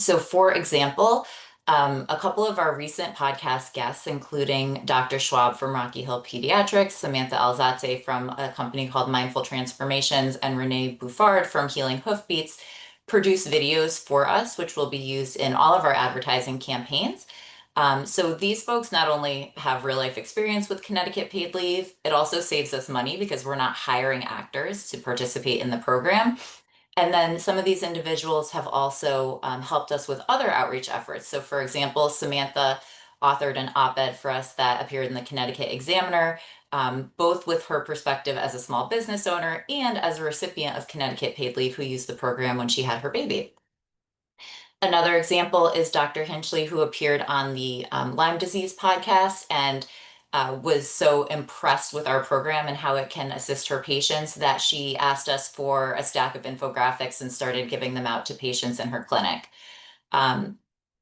So for example, a couple of our recent podcast guests, including Dr. Schwab from Rocky Hill Pediatrics, Samantha Alzate from a company called Mindful Transformations, and Renee Buffard from Healing Hoofbeats, produce videos for us, which will be used in all of our advertising campaigns. So these folks not only have real life experience with Connecticut Paid Leave, it also saves us money because we're not hiring actors to participate in the program. And then some of these individuals have also helped us with other outreach efforts. So for example, Samantha authored an op-ed for us that appeared in the Connecticut Examiner, both with her perspective as a small business owner and as a recipient of Connecticut Paid Leave who used the program when she had her baby. Another example is Dr. Hinchley, who appeared on the Lyme disease podcast and was so impressed with our program and how it can assist her patients that she asked us for a stack of infographics and started giving them out to patients in her clinic.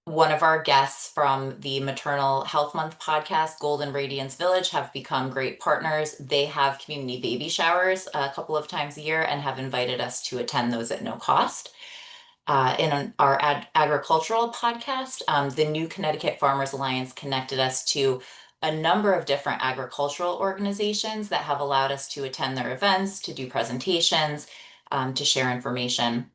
One of our guests from the Maternal Health Month podcast, Golden Radiance Village, have become great partners. They have community baby showers a couple of times a year and have invited us to attend those at no cost. In our agricultural podcast, the New Connecticut Farmers Alliance connected us to a number of different agricultural organizations that have allowed us to attend their events, to do presentations, to share information.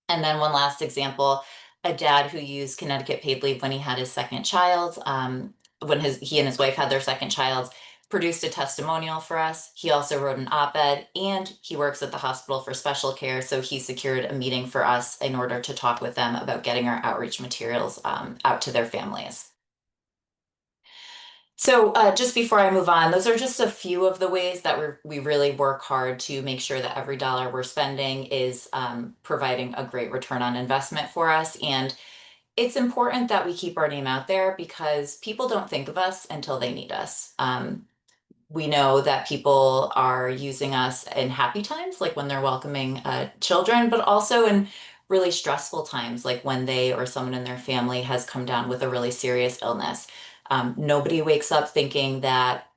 And then one last example, a dad who used Connecticut Paid Leave when he had his second child, when he and his wife had their second child, produced a testimonial for us. He also wrote an op-ed, and he works at the hospital for special care. So he secured a meeting for us in order to talk with them about getting our outreach materials out to their families. So just before I move on, those are just a few of the ways that we really work hard to make sure that every dollar we're spending is providing a great return on investment for us. And it's important that we keep our name out there because people don't think of us until they need us. We know that people are using us in happy times, like when they're welcoming children, but also in really stressful times, like when they or someone in their family has come down with a really serious illness. Nobody wakes up thinking that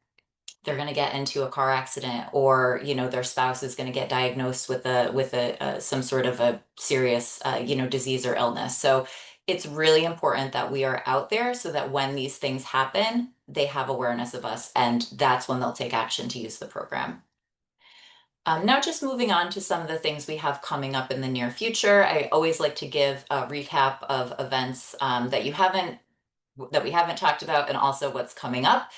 they're going to get into a car accident, or their spouse is going to get diagnosed with some sort of a serious disease or illness. So it's really important that we are out there so that when these things happen, they have awareness of us, and that's when they'll take action to use the program. Now, just moving on to some of the things we have coming up in the near future. I always like to give a recap of events that we haven't talked about, and also what's coming up.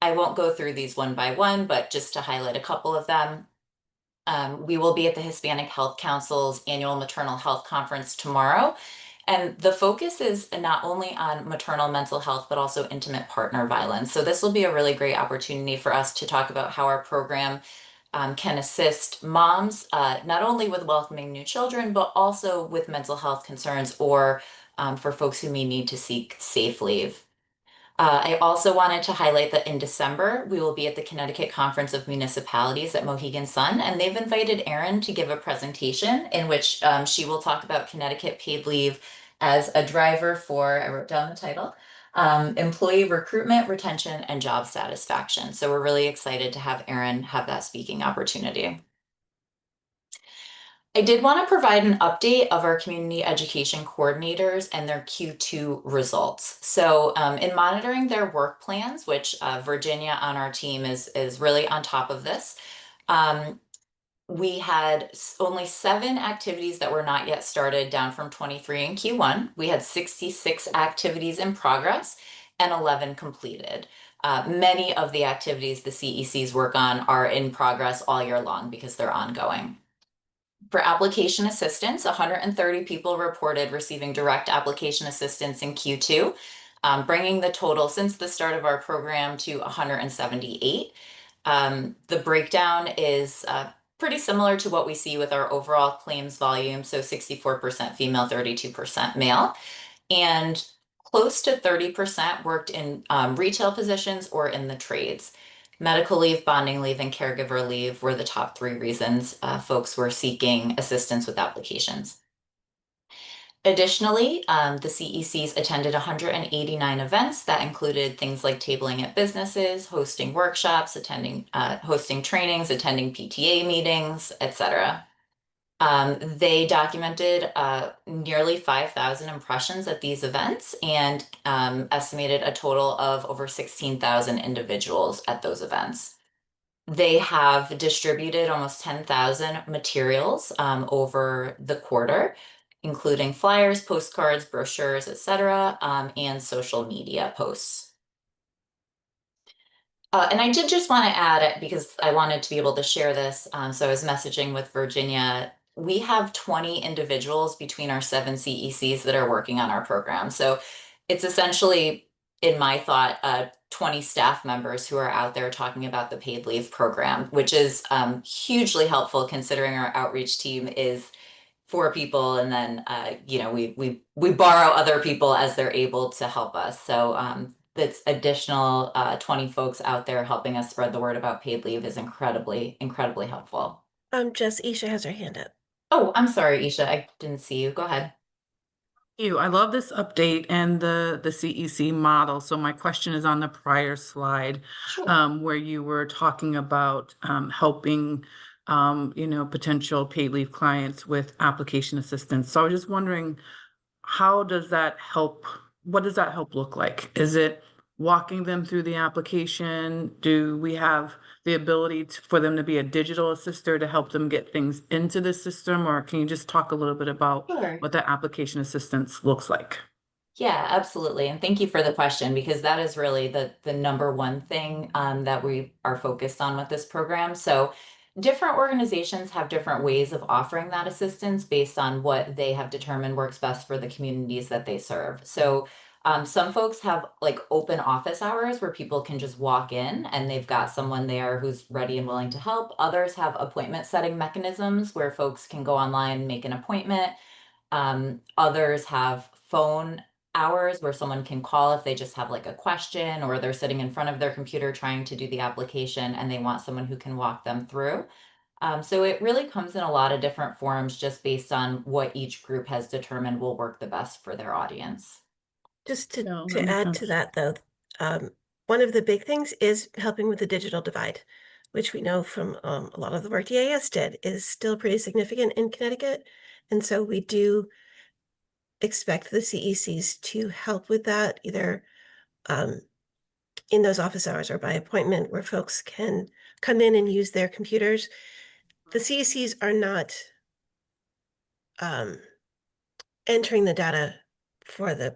I won't go through these one by one, but just to highlight a couple of them. We will be at the Hispanic Health Council's annual maternal health conference tomorrow. And the focus is not only on maternal mental health, but also intimate partner violence. So this will be a really great opportunity for us to talk about how our program can assist moms, not only with welcoming new children, but also with mental health concerns, or for folks who may need to seek safe leave. I also wanted to highlight that in December, we will be at the Connecticut Conference of Municipalities at Mohegan Sun, and they've invited Erin to give a presentation in which she will talk about Connecticut paid leave as a driver for, I wrote down the title, employee recruitment, retention, and job satisfaction. So we're really excited to have Erin have that speaking opportunity. I did want to provide an update of our community education coordinators and their Q2 results. So in monitoring their work plans, which Virginia on our team is really on top of this, we had only 7 activities that were not yet started, down from 23 in Q1. We had 66 activities in progress and 11 completed. Many of the activities the CECs work on are in progress all year long because they're ongoing. For application assistance, 130 people reported receiving direct application assistance in Q2, bringing the total since the start of our program to 178. The breakdown is pretty similar to what we see with our overall claims volume, so 64% female, 32% male, and close to 30% worked in retail positions or in the trades. Medical leave, bonding leave, and caregiver leave were the top 3 reasons folks were seeking assistance with applications. Additionally, the CECs attended 189 events that included things like tabling at businesses, hosting workshops, hosting trainings, attending PTA meetings, etc. They documented nearly 5,000 impressions at these events, and estimated a total of over 16,000 individuals at those events. They have distributed almost 10,000 materials over the quarter, including flyers, postcards, brochures, etc., and social media posts. And I did just want to add it because I wanted to be able to share this. So I was messaging with Virginia. We have 20 individuals between our 7 CECs that are working on our program. So it's essentially, in my thought, 20 staff members who are out there talking about the paid leave program, which is hugely helpful considering our outreach team is 4 people, and then we borrow other people as they're able to help us. So this additional 20 folks out there helping us spread the word about paid leave is incredibly helpful.
Jess, Isha has her hand up.
Oh, I'm sorry, Isha, I didn't see you. Go ahead.
I love this update and the CEC model. So my question is on the prior slide, where you were talking about helping potential paid leave clients with application assistance. So I was just wondering, how does that help? What does that help look like? Is it walking them through the application? Do we have the ability for them to be a digital assistant to help them get things into the system? Or can you just talk a little bit about what that application assistance looks like?
Yeah, absolutely. And thank you for the question, because that is really the number one thing that we are focused on with this program. So different organizations have different ways of offering that assistance based on what they have determined works best for the communities that they serve. So some folks have like open office hours where people can just walk in and they've got someone there who's ready and willing to help. Others have appointment setting mechanisms where folks can go online and make an appointment. Others have phone hours where someone can call if they just have like a question, or they're sitting in front of their computer trying to do the application and they want someone who can walk them through. So it really comes in a lot of different forms just based on what each group has determined will work the best for their audience.
Just to,
No, that
to
makes
add
sense.
to that, though, one of the big things is helping with the digital divide, which we know from a lot of the work DAS did is still pretty significant in Connecticut. And so we do expect the CECs to help with that, either in those office hours or by appointment, where folks can come in and use their computers. The CECs are not entering the data for the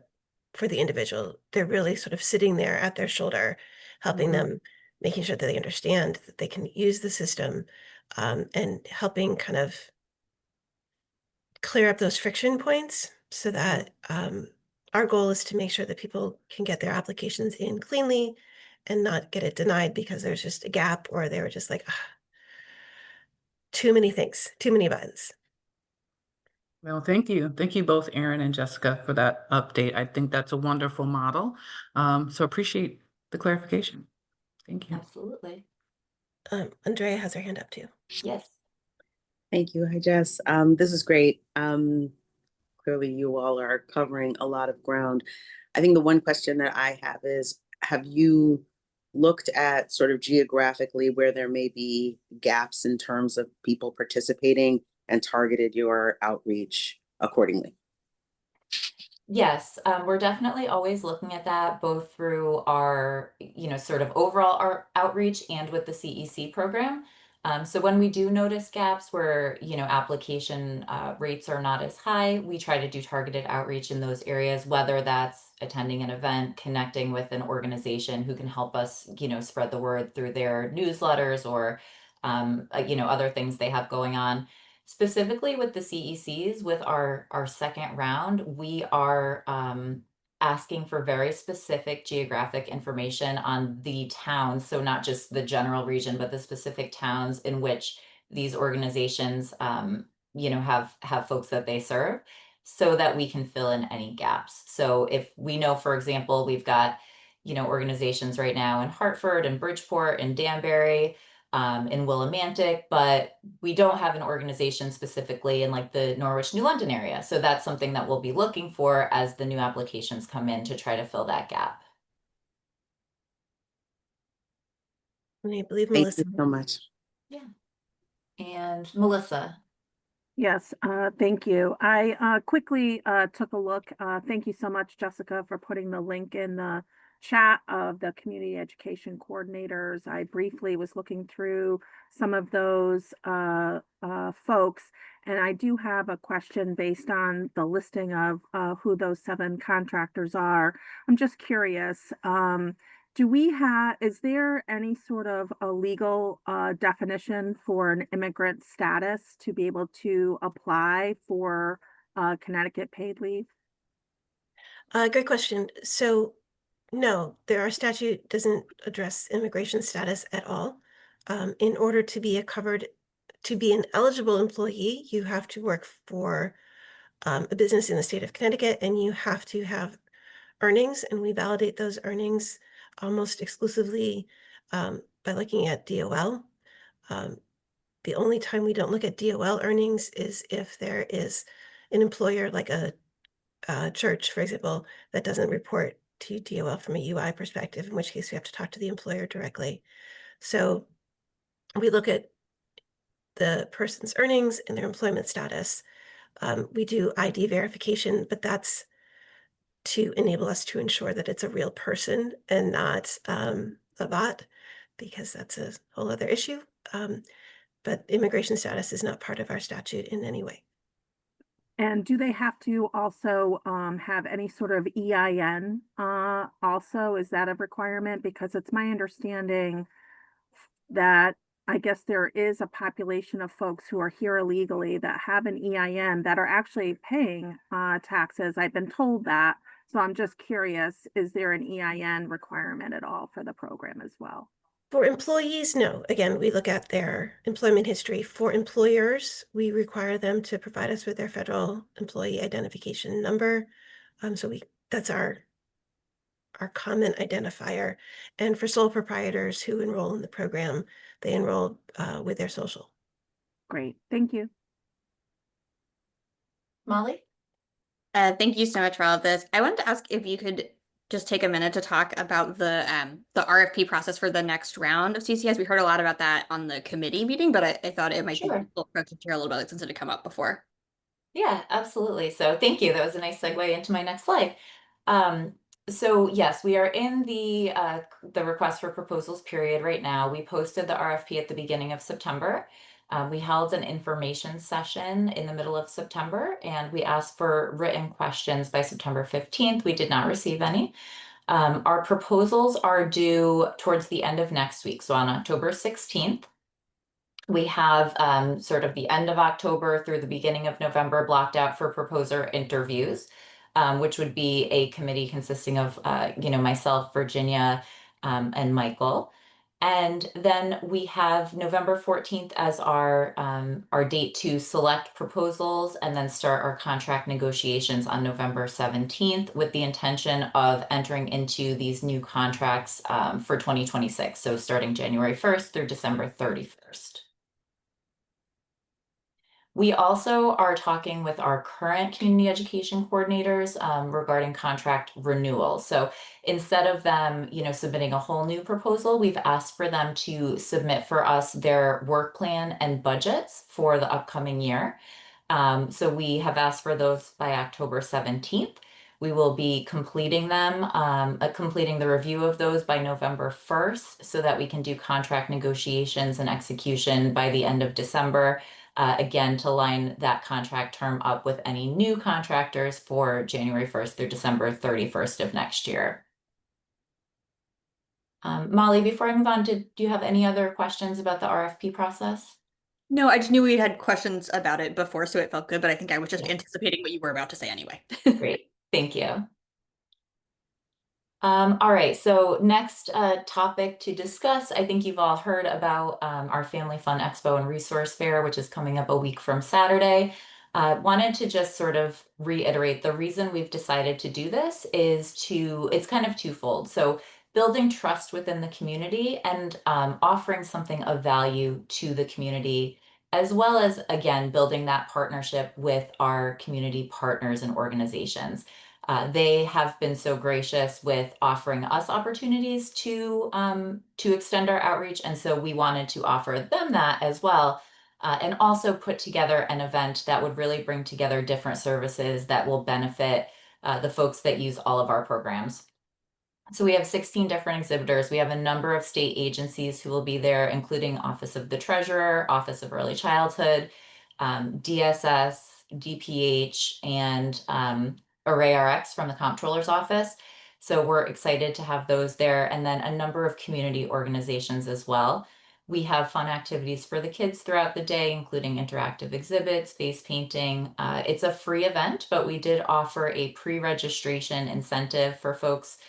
individual. They're really sort of sitting there at their shoulder, helping them, making sure that they understand that they can use the system, and helping kind of clear up those friction points so that our goal is to make sure that people can get their applications in cleanly and not get it denied because there's just a gap, or they were just like, too many things, too many buttons.
Well, thank you. Thank you both, Erin and Jessica, for that update. I think that's a wonderful model. So appreciate the clarification. Thank you.
Absolutely.
Andrea has her hand up too.
Yes.
Thank you. Hi, Jess. This is great. Clearly you all are covering a lot of ground. I think the one question that I have is, have you looked at sort of geographically where there may be gaps in terms of people participating and targeted your outreach accordingly?
Yes, we're definitely always looking at that, both through our, sort of overall our outreach and with the CEC program. So when we do notice gaps where, application rates are not as high, we try to do targeted outreach in those areas, whether that's attending an event, connecting with an organization who can help us, spread the word through their newsletters or, other things they have going on. Specifically with the CECs, with our second round, we are asking for very specific geographic information on the towns. So not just the general region, but the specific towns in which these organizations, have folks that they serve, so that we can fill in any gaps. So if we know, for example, we've got, organizations right now in Hartford and Bridgeport and Danbury, in Willimantic, but we don't have an organization specifically in like the Norwich, New London area. So that's something that we'll be looking for as the new applications come in to try to fill that gap.
I believe
Thank
Melissa.
you so much.
Yeah. And Melissa.
Yes, thank you. I quickly took a look. Thank you so much, Jessica, for putting the link in the chat of the community education coordinators. I briefly was looking through some of those folks, and I do have a question based on the listing of who those 7 contractors are. I'm just curious. Is there any sort of a legal definition for an immigrant status to be able to apply for Connecticut paid leave?
Great question. So no, our statute doesn't address immigration status at all. In order to be to be an eligible employee, you have to work for a business in the state of Connecticut, and you have to have earnings, and we validate those earnings almost exclusively by looking at DOL. The only time we don't look at DOL earnings is if there is an employer like a church, for example, that doesn't report to DOL from a UI perspective, in which case we have to talk to the employer directly. So we look at the person's earnings and their employment status. We do ID verification, but that's to enable us to ensure that it's a real person and not a bot, because that's a whole other issue. But immigration status is not part of our statute in any way.
And do they have to also have any sort of EIN also? Is that a requirement? Because it's my understanding that I guess there is a population of folks who are here illegally that have an EIN that are actually paying taxes. I've been told that. So I'm just curious, is there an EIN requirement at all for the program as well?
For employees, no. Again, we look at their employment history. For employers, we require them to provide us with their federal employee identification number. That's our common identifier. And for sole proprietors who enroll in the program, they enroll with their social.
Great, thank you.
Molly?
Thank you so much for all of this. I wanted to ask if you could just take a minute to talk about the RFP process for the next round of CCS. We heard a lot about that on the committee meeting, but I thought it might be useful for us to hear a little bit since it had come up before.
Yeah, absolutely. So thank you. That was a nice segue into my next slide. So yes, we are in the request for proposals period right now. We posted the RFP at the beginning of September. We held an information session in the middle of September, and we asked for written questions by September 15th. We did not receive any. Our proposals are due towards the end of next week, so on October 16th. We have sort of the end of October through the beginning of November blocked out for proposer interviews, which would be a committee consisting of, myself, Virginia, and Michael. And then we have November 14th as our date to select proposals and then start our contract negotiations on November 17th with the intention of entering into these new contracts for 2026. So starting January 1st through December 31st. We also are talking with our current community education coordinators regarding contract renewal. So instead of them, submitting a whole new proposal, we've asked for them to submit for us their work plan and budgets for the upcoming year. So we have asked for those by October 17th. We will be completing them, completing the review of those by November 1st so that we can do contract negotiations and execution by the end of December. Again, to line that contract term up with any new contractors for January 1st through December 31st of next year. Molly, before I move on, do you have any other questions about the RFP process?
No, I just knew we had questions about it before, so it felt good, but I think I was just anticipating what you were about to say anyway.
Great, thank you. All right, so next topic to discuss, I think you've all heard about our Family Fun Expo and Resource Fair, which is coming up a week from Saturday. Wanted to just sort of reiterate the reason we've decided to do this is it's kind of twofold. So building trust within the community and offering something of value to the community, as well as, again, building that partnership with our community partners and organizations. They have been so gracious with offering us opportunities to extend our outreach, and so we wanted to offer them that as well, and also put together an event that would really bring together different services that will benefit the folks that use all of our programs. So we have 16 different exhibitors. We have a number of state agencies who will be there, including Office of the Treasurer, Office of Early Childhood, DSS, DPH, and ArrayRx from the Comptroller's Office. So we're excited to have those there, and then a number of community organizations as well. We have fun activities for the kids throughout the day, including interactive exhibits, face painting. It's a free event, but we did offer a pre-registration incentive for folks.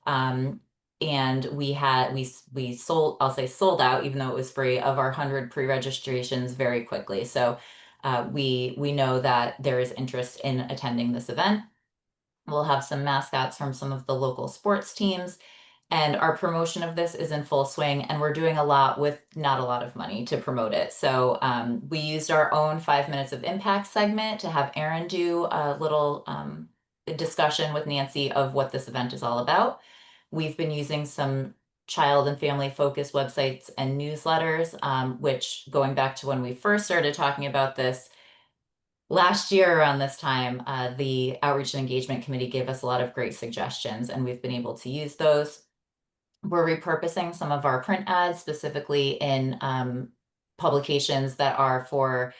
And we sold, I'll say sold out, even though it was free, of our 100 pre-registrations very quickly. So we know that there is interest in attending this event. We'll have some mascots from some of the local sports teams, and our promotion of this is in full swing, and we're doing a lot with not a lot of money to promote it. So we used our own 5 minutes of impact segment to have Erin do a little discussion with Nancy of what this event is all about. We've been using some child and family focused websites and newsletters, which, going back to when we first started talking about this, last year around this time, the Outreach and Engagement Committee gave us a lot of great suggestions, and we've been able to use those. We're repurposing some of our print ads, specifically in publications that are for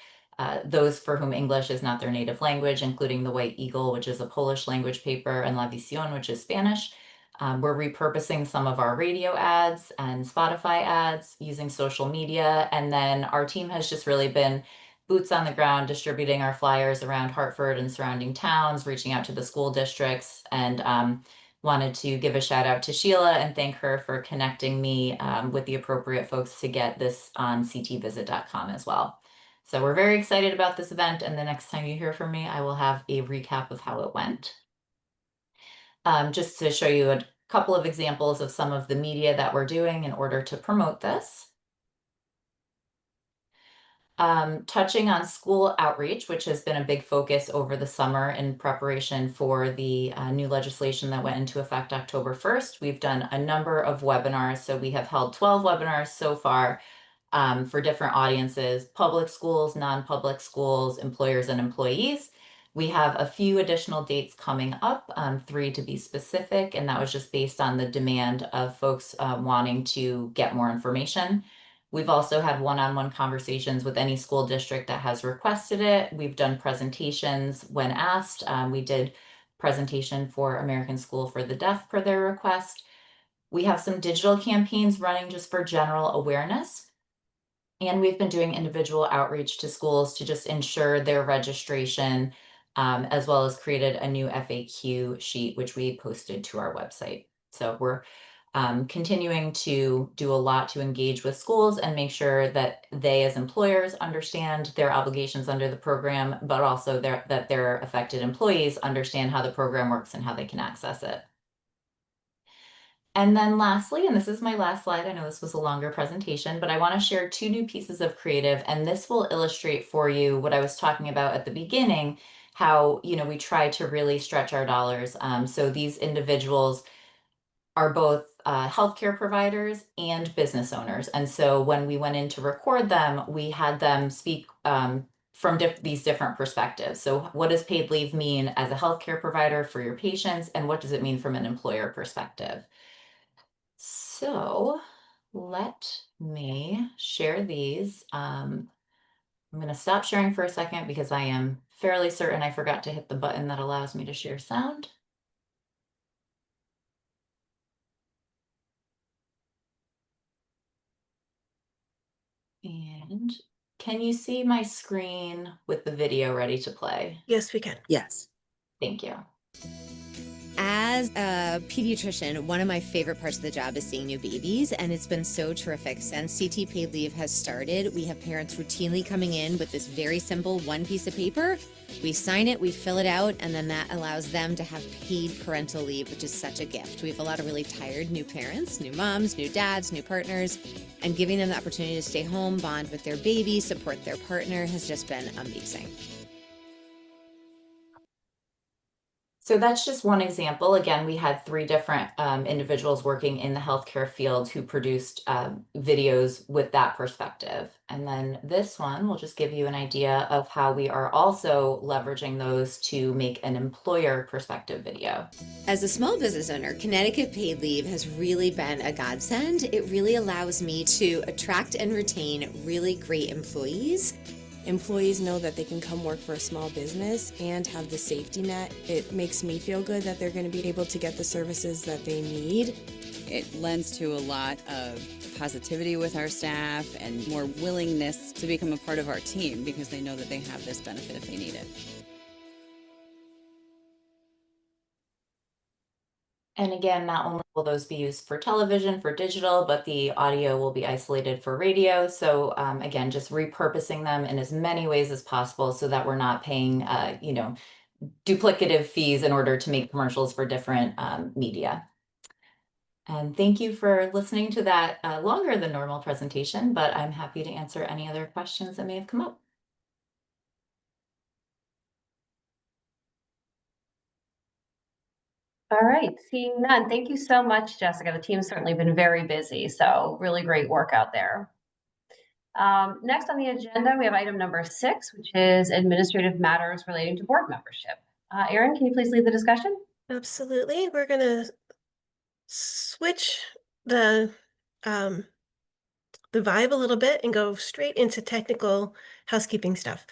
those for whom English is not their native language, including The White Eagle, which is a Polish language paper, and La Visión, which is Spanish. We're repurposing some of our radio ads and Spotify ads using social media. And then our team has just really been boots on the ground, distributing our flyers around Hartford and surrounding towns, reaching out to the school districts, and wanted to give a shout out to Sheila and thank her for connecting me with the appropriate folks to get this on ctvisit.com as well. So we're very excited about this event, and the next time you hear from me, I will have a recap of how it went. Just to show you a couple of examples of some of the media that we're doing in order to promote this. Touching on school outreach, which has been a big focus over the summer in preparation for the new legislation that went into effect October 1st. We've done a number of webinars. So we have held 12 webinars so far for different audiences: public schools, non-public schools, employers and employees. We have a few additional dates coming up, 3 to be specific, and that was just based on the demand of folks wanting to get more information. We've also had one-on-one conversations with any school district that has requested it. We've done presentations when asked. We did presentation for American School for the Deaf per their request. We have some digital campaigns running just for general awareness. And we've been doing individual outreach to schools to just ensure their registration, as well as created a new FAQ sheet, which we posted to our website. So we're continuing to do a lot to engage with schools and make sure that they as employers understand their obligations under the program, but also that their affected employees understand how the program works and how they can access it. And then lastly, and this is my last slide, I know this was a longer presentation, but I want to share 2 new pieces of creative, and this will illustrate for you what I was talking about at the beginning, how, you know, we try to really stretch our dollars. So these individuals are both healthcare providers and business owners. And so when we went in to record them, we had them speak from these different perspectives. So what does paid leave mean as a healthcare provider for your patients, and what does it mean from an employer perspective? So let me share these. I'm going to stop sharing for a second because I am fairly certain I forgot to hit the button that allows me to share sound. And can you see my screen with the video ready to play?
Yes, we can.
Yes.
Thank you.
As a pediatrician, one of my favorite parts of the job is seeing new babies, and it's been so terrific. Since CT Paid Leave has started, we have parents routinely coming in with this very simple 1 piece of paper. We sign it, we fill it out, and then that allows them to have paid parental leave, which is such a gift. We have a lot of really tired new parents, new moms, new dads, new partners, and giving them the opportunity to stay home, bond with their baby, support their partner has just been amazing.
So that's just one example. Again, we had 3 different individuals working in the healthcare field who produced videos with that perspective. And then this one will just give you an idea of how we are also leveraging those to make an employer perspective video.
As a small business owner, Connecticut Paid Leave has really been a godsend. It really allows me to attract and retain really great employees.
Employees know that they can come work for a small business and have the safety net. It makes me feel good that they're going to be able to get the services that they need.
It lends to a lot of positivity with our staff and more willingness to become a part of our team because they know that they have this benefit if they need it.
And again, not only will those be used for television, for digital, but the audio will be isolated for radio. So again, just repurposing them in as many ways as possible so that we're not paying, you know, duplicative fees in order to make commercials for different media. And thank you for listening to that longer than normal presentation, but I'm happy to answer any other questions that may have come up.
All right, seeing none. Thank you so much, Jessica. The team's certainly been very busy, so really great work out there. Next on the agenda, we have item number 6, which is administrative matters relating to board membership. Erin, can you please lead the discussion?
Absolutely. We're going to switch the vibe a little bit and go straight into technical housekeeping stuff.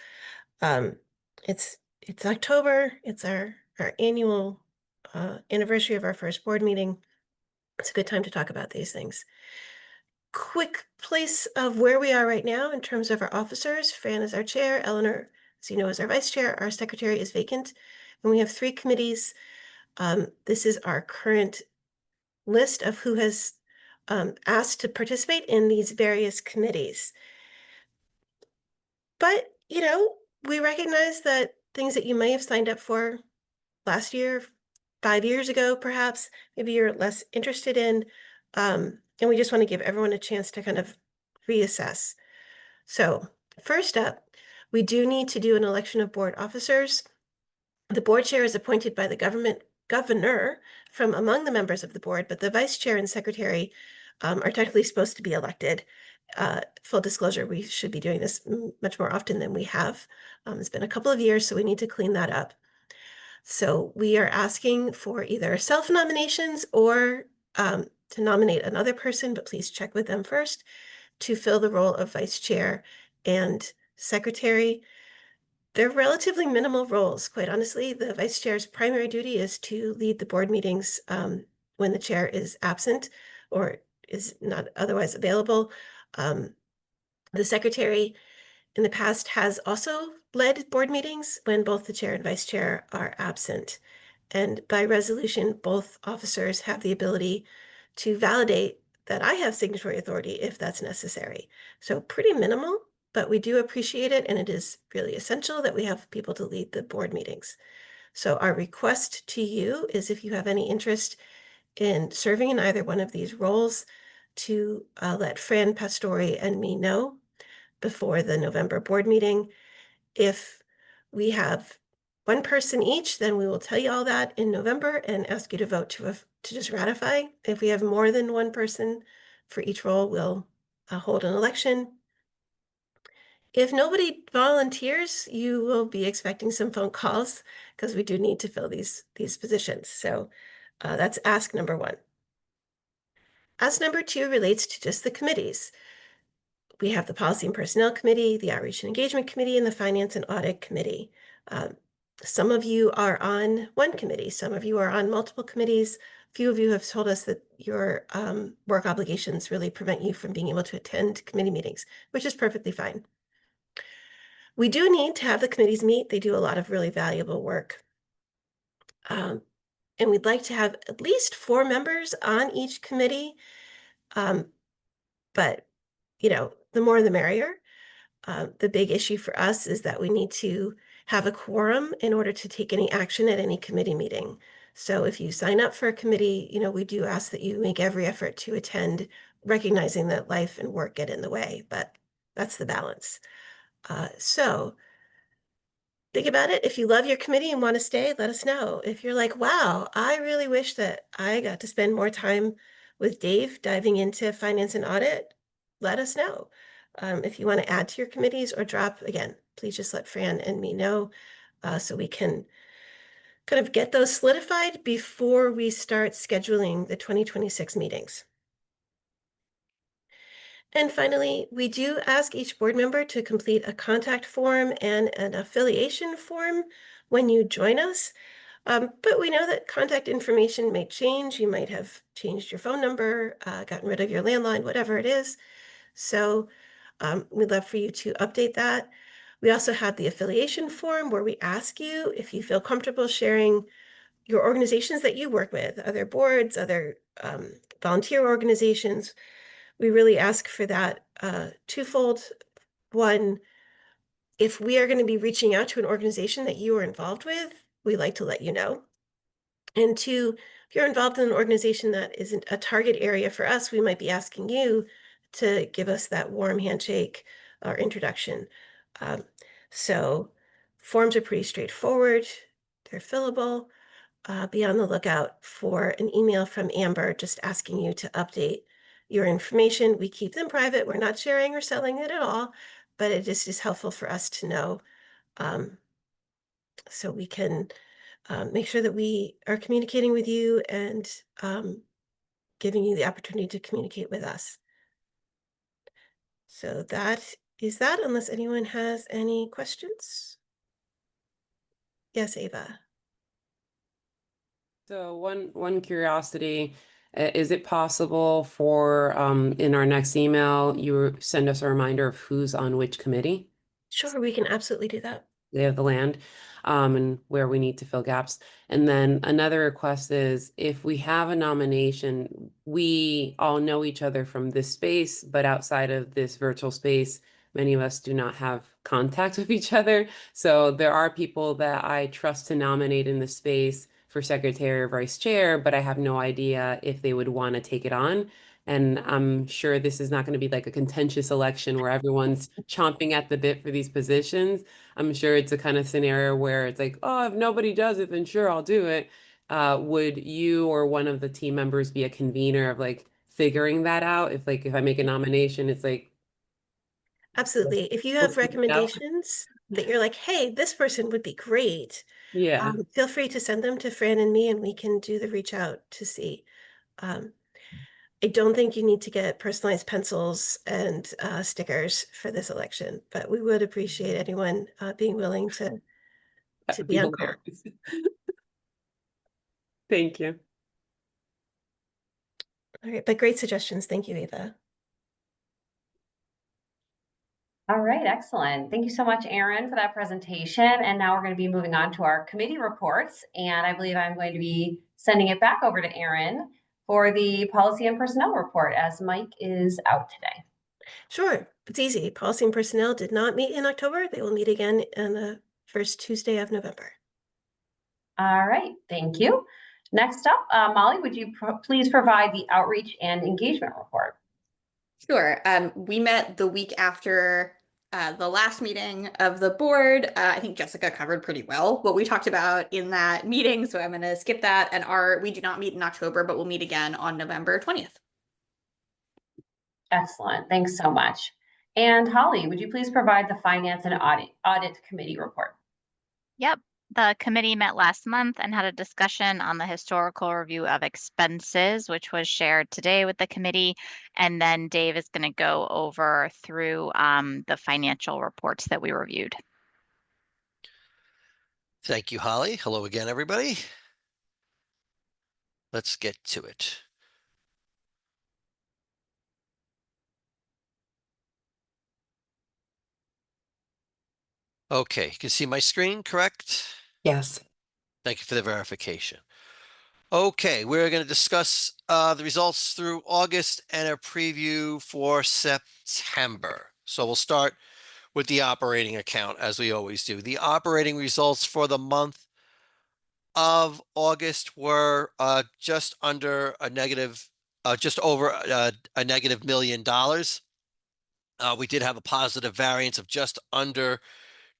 It's October. It's our annual anniversary of our first board meeting. It's a good time to talk about these things. Quick place of where we are right now in terms of our officers. Fran is our chair. Eleanor, as you know, is our vice chair. Our secretary is vacant. And we have 3 committees. This is our current list of who has asked to participate in these various committees. But, you know, we recognize that things that you may have signed up for last year, 5 years ago, perhaps, maybe you're less interested in. And we just want to give everyone a chance to kind of reassess. So first up, we do need to do an election of board officers. The board chair is appointed by the governor from among the members of the board, but the vice chair and secretary are technically supposed to be elected. Full disclosure, we should be doing this much more often than we have. It's been a couple of years, so we need to clean that up. So we are asking for either self-nominations or to nominate another person, but please check with them first, to fill the role of vice chair and secretary. They're relatively minimal roles, quite honestly. The vice chair's primary duty is to lead the board meetings when the chair is absent or is not otherwise available. The secretary in the past has also led board meetings when both the chair and vice chair are absent. And by resolution, both officers have the ability to validate that I have signatory authority if that's necessary. So pretty minimal, but we do appreciate it, and it is really essential that we have people to lead the board meetings. So our request to you is, if you have any interest in serving in either one of these roles, to let Fran Pastori and me know before the November board meeting. If we have one person each, then we will tell you all that in November and ask you to vote to just ratify. If we have more than one person for each role, we'll hold an election. If nobody volunteers, you will be expecting some phone calls because we do need to fill these positions. So that's ask number 1. Ask number 2 relates to just the committees. We have the Policy and Personnel Committee, the Outreach and Engagement Committee, and the Finance and Audit Committee. Some of you are on one committee. Some of you are on multiple committees. A few of you have told us that your work obligations really prevent you from being able to attend committee meetings, which is perfectly fine. We do need to have the committees meet. They do a lot of really valuable work. And we'd like to have at least 4 members on each committee. But, you know, the more the merrier. The big issue for us is that we need to have a quorum in order to take any action at any committee meeting. So if you sign up for a committee, you know, we do ask that you make every effort to attend, recognizing that life and work get in the way, but that's the balance. So think about it. If you love your committee and want to stay, let us know. If you're like, wow, I really wish that I got to spend more time with Dave diving into finance and audit, let us know. If you want to add to your committees or drop, again, please just let Fran and me know so we can kind of get those solidified before we start scheduling the 2026 meetings. And finally, we do ask each board member to complete a contact form and an affiliation form when you join us. But we know that contact information may change. You might have changed your phone number, gotten rid of your landline, whatever it is. So we'd love for you to update that. We also have the affiliation form where we ask you if you feel comfortable sharing your organizations that you work with, other boards, other volunteer organizations. We really ask for that twofold. One, if we are going to be reaching out to an organization that you are involved with, we like to let you know. And 2, if you're involved in an organization that isn't a target area for us, we might be asking you to give us that warm handshake or introduction. So forms are pretty straightforward. They're fillable. Be on the lookout for an email from Amber just asking you to update your information. We keep them private. We're not sharing or selling it at all, but it just is helpful for us to know so we can make sure that we are communicating with you and giving you the opportunity to communicate with us. So that is that, unless anyone has any questions. Yes, Ava.
So one curiosity, is it possible for in our next email, you send us a reminder of who's on which committee?
Sure, we can absolutely do that.
They have the land, and where we need to fill gaps. And then another request is if we have a nomination, we all know each other from this space, but outside of this virtual space, many of us do not have contact with each other. So there are people that I trust to nominate in this space for secretary or vice chair, but I have no idea if they would want to take it on. And I'm sure this is not going to be like a contentious election where everyone's chomping at the bit for these positions. I'm sure it's a kind of scenario where it's like, oh, if nobody does it, then sure, I'll do it. Would you or one of the team members be a convener of like figuring that out? If I make a nomination, it's like,
Absolutely. If you
let's
have
figure it out.
recommendations that you're like, hey, this person would be great,
Yeah.
feel free to send them to Fran and me, and we can do the reach out to see. I don't think you need to get personalized pencils and stickers for this election, but we would appreciate anyone being willing to be on call.
Thank you.
All right, but great suggestions. Thank you, Ava.
All right, excellent. Thank you so much, Erin, for that presentation. And now we're going to be moving on to our committee reports. And I believe I'm going to be sending it back over to Erin for the policy and personnel report, as Mike is out today.
Sure, it's easy. Policy and personnel did not meet in October. They will meet again on the first Tuesday of November.
All right, thank you. Next up, Molly, would you please provide the outreach and engagement report?
Sure. We met the week after the last meeting of the board. I think Jessica covered pretty well what we talked about in that meeting, so I'm going to skip that. And we do not meet in October, but we'll meet again on November 20th.
Excellent. Thanks so much. And Holly, would you please provide the finance and audit committee report?
Yep. The committee met last month and had a discussion on the historical review of expenses, which was shared today with the committee. And then Dave is going to go over through the financial reports that we reviewed.
Thank you, Holly. Hello again, everybody. Let's get to it. Okay, you can see my screen, correct?
Yes.
Thank you for the verification. Okay, we're going to discuss the results through August and a preview for September. So we'll start with the operating account, as we always do. The operating results for the month of August were just under a negative, just over a negative $1 million. We did have a positive variance of just under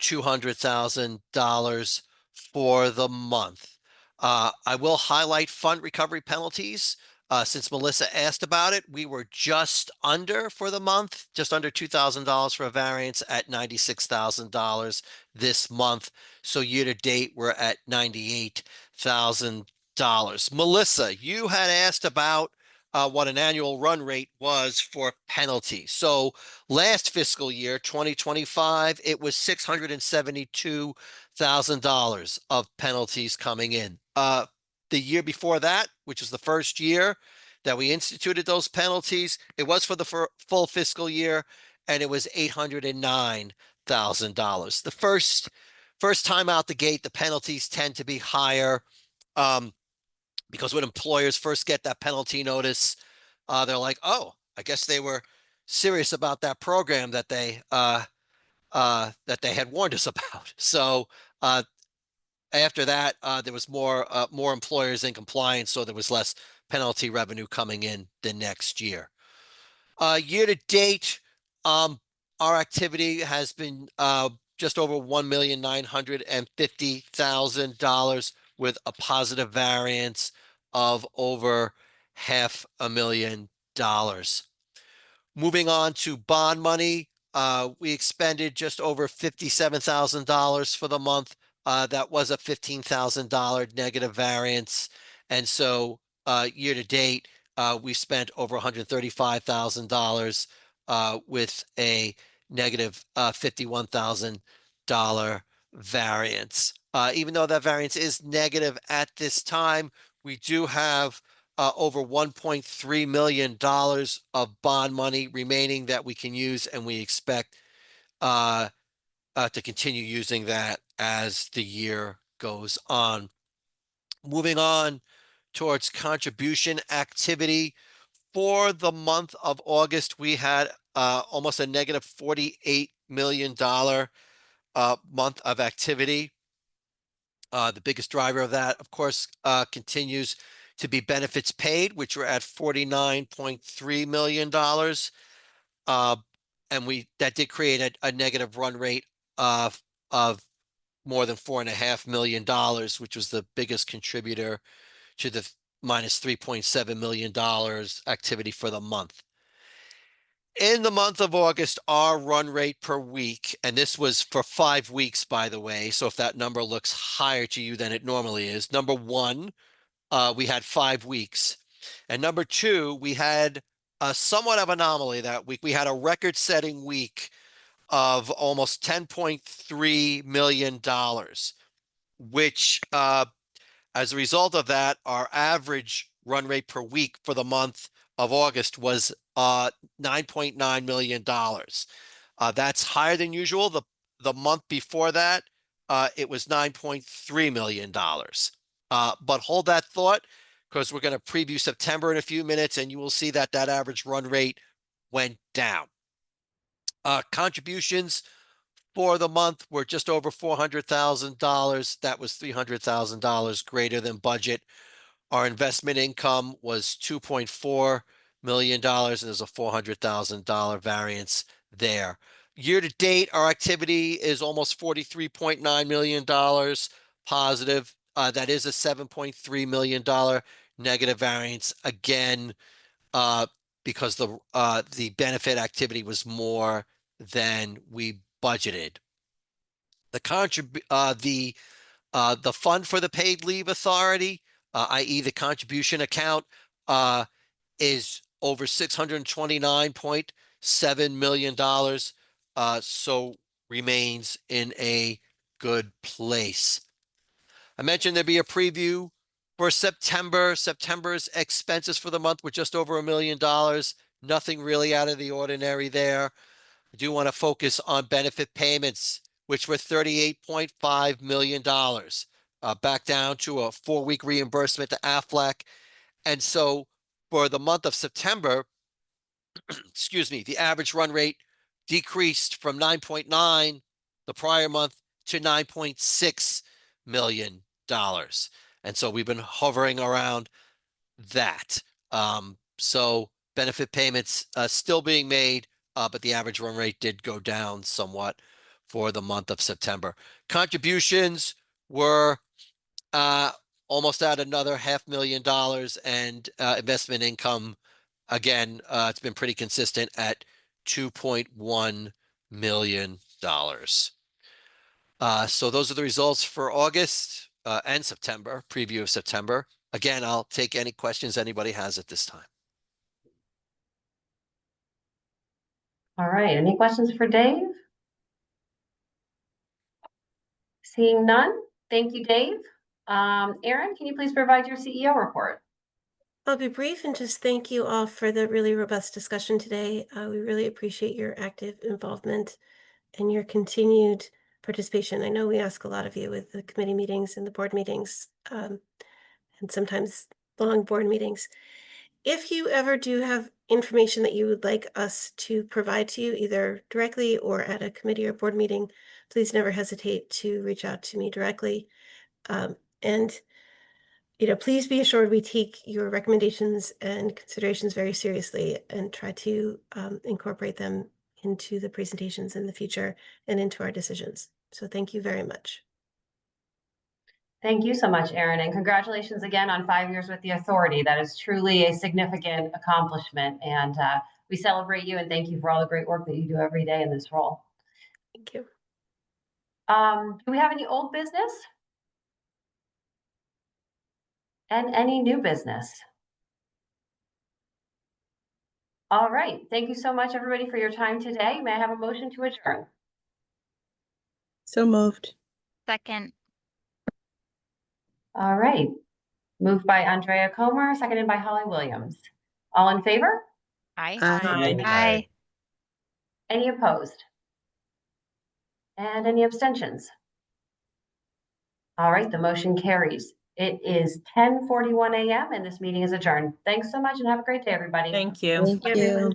$200,000 for the month. I will highlight fund recovery penalties. Since Melissa asked about it, we were just under for the month, just under $2,000 for a variance at $96,000 this month. So year to date, we're at $98,000. Melissa, you had asked about what an annual run rate was for penalties. So last fiscal year, 2025, it was $672,000 of penalties coming in. The year before that, which was the first year that we instituted those penalties, it was for the full fiscal year, and it was $809,000. The first time out the gate, the penalties tend to be higher because when employers first get that penalty notice, they're like, oh, I guess they were serious about that program that they had warned us about. So after that, there was more employers in compliance, so there was less penalty revenue coming in the next year. Year to date, our activity has been just over $1,950,000 with a positive variance of over $500,000. Moving on to bond money, we expended just over $57,000 for the month. That was a $15,000 negative variance. And so year to date, we spent over $135,000 with a negative $51,000 variance. Even though that variance is negative at this time, we do have over $1.3 million of bond money remaining that we can use, and we expect to continue using that as the year goes on. Moving on towards contribution activity. For the month of August, we had almost a negative $48 million month of activity. The biggest driver of that, of course, continues to be benefits paid, which were at $49.3 million. And that did create a negative run rate of more than $4.5 million, which was the biggest contributor to the minus $3.7 million activity for the month. In the month of August, our run rate per week, and this was for 5 weeks, by the way, so if that number looks higher to you than it normally is, number one, we had 5 weeks. And number two, we had a somewhat of anomaly that week. We had a record-setting week of almost $10.3 million, which as a result of that, our average run rate per week for the month of August was $9.9 million. That's higher than usual. The month before that, it was $9.3 million. But hold that thought, because we're going to preview September in a few minutes, and you will see that that average run rate went down. Contributions for the month were just over $400,000. That was $300,000 greater than budget. Our investment income was $2.4 million, and there's a $400,000 variance there. Year to date, our activity is almost $43.9 million positive. That is a $7.3 million negative variance. Again, because the benefit activity was more than we budgeted. The fund for the paid leave authority, i.e. the contribution account, is over $629.7 million, so remains in a good place. I mentioned there'd be a preview for September. September's expenses for the month were just over $1 million. Nothing really out of the ordinary there. I do want to focus on benefit payments, which were $38.5 million, back down to a 4-week reimbursement to Aflac. And so for the month of September, excuse me, the average run rate decreased from 9.9 the prior month to $9.6 million. And so we've been hovering around that. So benefit payments still being made, but the average run rate did go down somewhat for the month of September. Contributions were almost at another $500,000, and investment income, again, it's been pretty consistent at $2.1 million. So those are the results for August and September, preview of September. Again, I'll take any questions anybody has at this time.
All right, any questions for Dave? Seeing none, thank you, Dave. Erin, can you please provide your CEO report?
I'll be brief and just thank you all for the really robust discussion today. We really appreciate your active involvement and your continued participation. I know we ask a lot of you with the committee meetings and the board meetings, and sometimes long board meetings. If you ever do have information that you would like us to provide to you, either directly or at a committee or board meeting, please never hesitate to reach out to me directly. And please be assured we take your recommendations and considerations very seriously and try to incorporate them into the presentations in the future and into our decisions. So thank you very much.
Thank you so much, Erin, and congratulations again on 5 years with the authority. That is truly a significant accomplishment, and we celebrate you and thank you for all the great work that you do every day in this role.
Thank you.
Do we have any old business? And any new business? All right, thank you so much, everybody, for your time today. May I have a motion to adjourn?
So moved.
Second.
All right. Moved by Andrea Comer, seconded by Holly Williams. All in favor?
Aye.
Aye.
Aye.
Any opposed? And any abstentions? All right, the motion carries. It is 10:41 a.m. and this meeting is adjourned. Thanks so much and have a great day, everybody.
Thank you.
Thank you.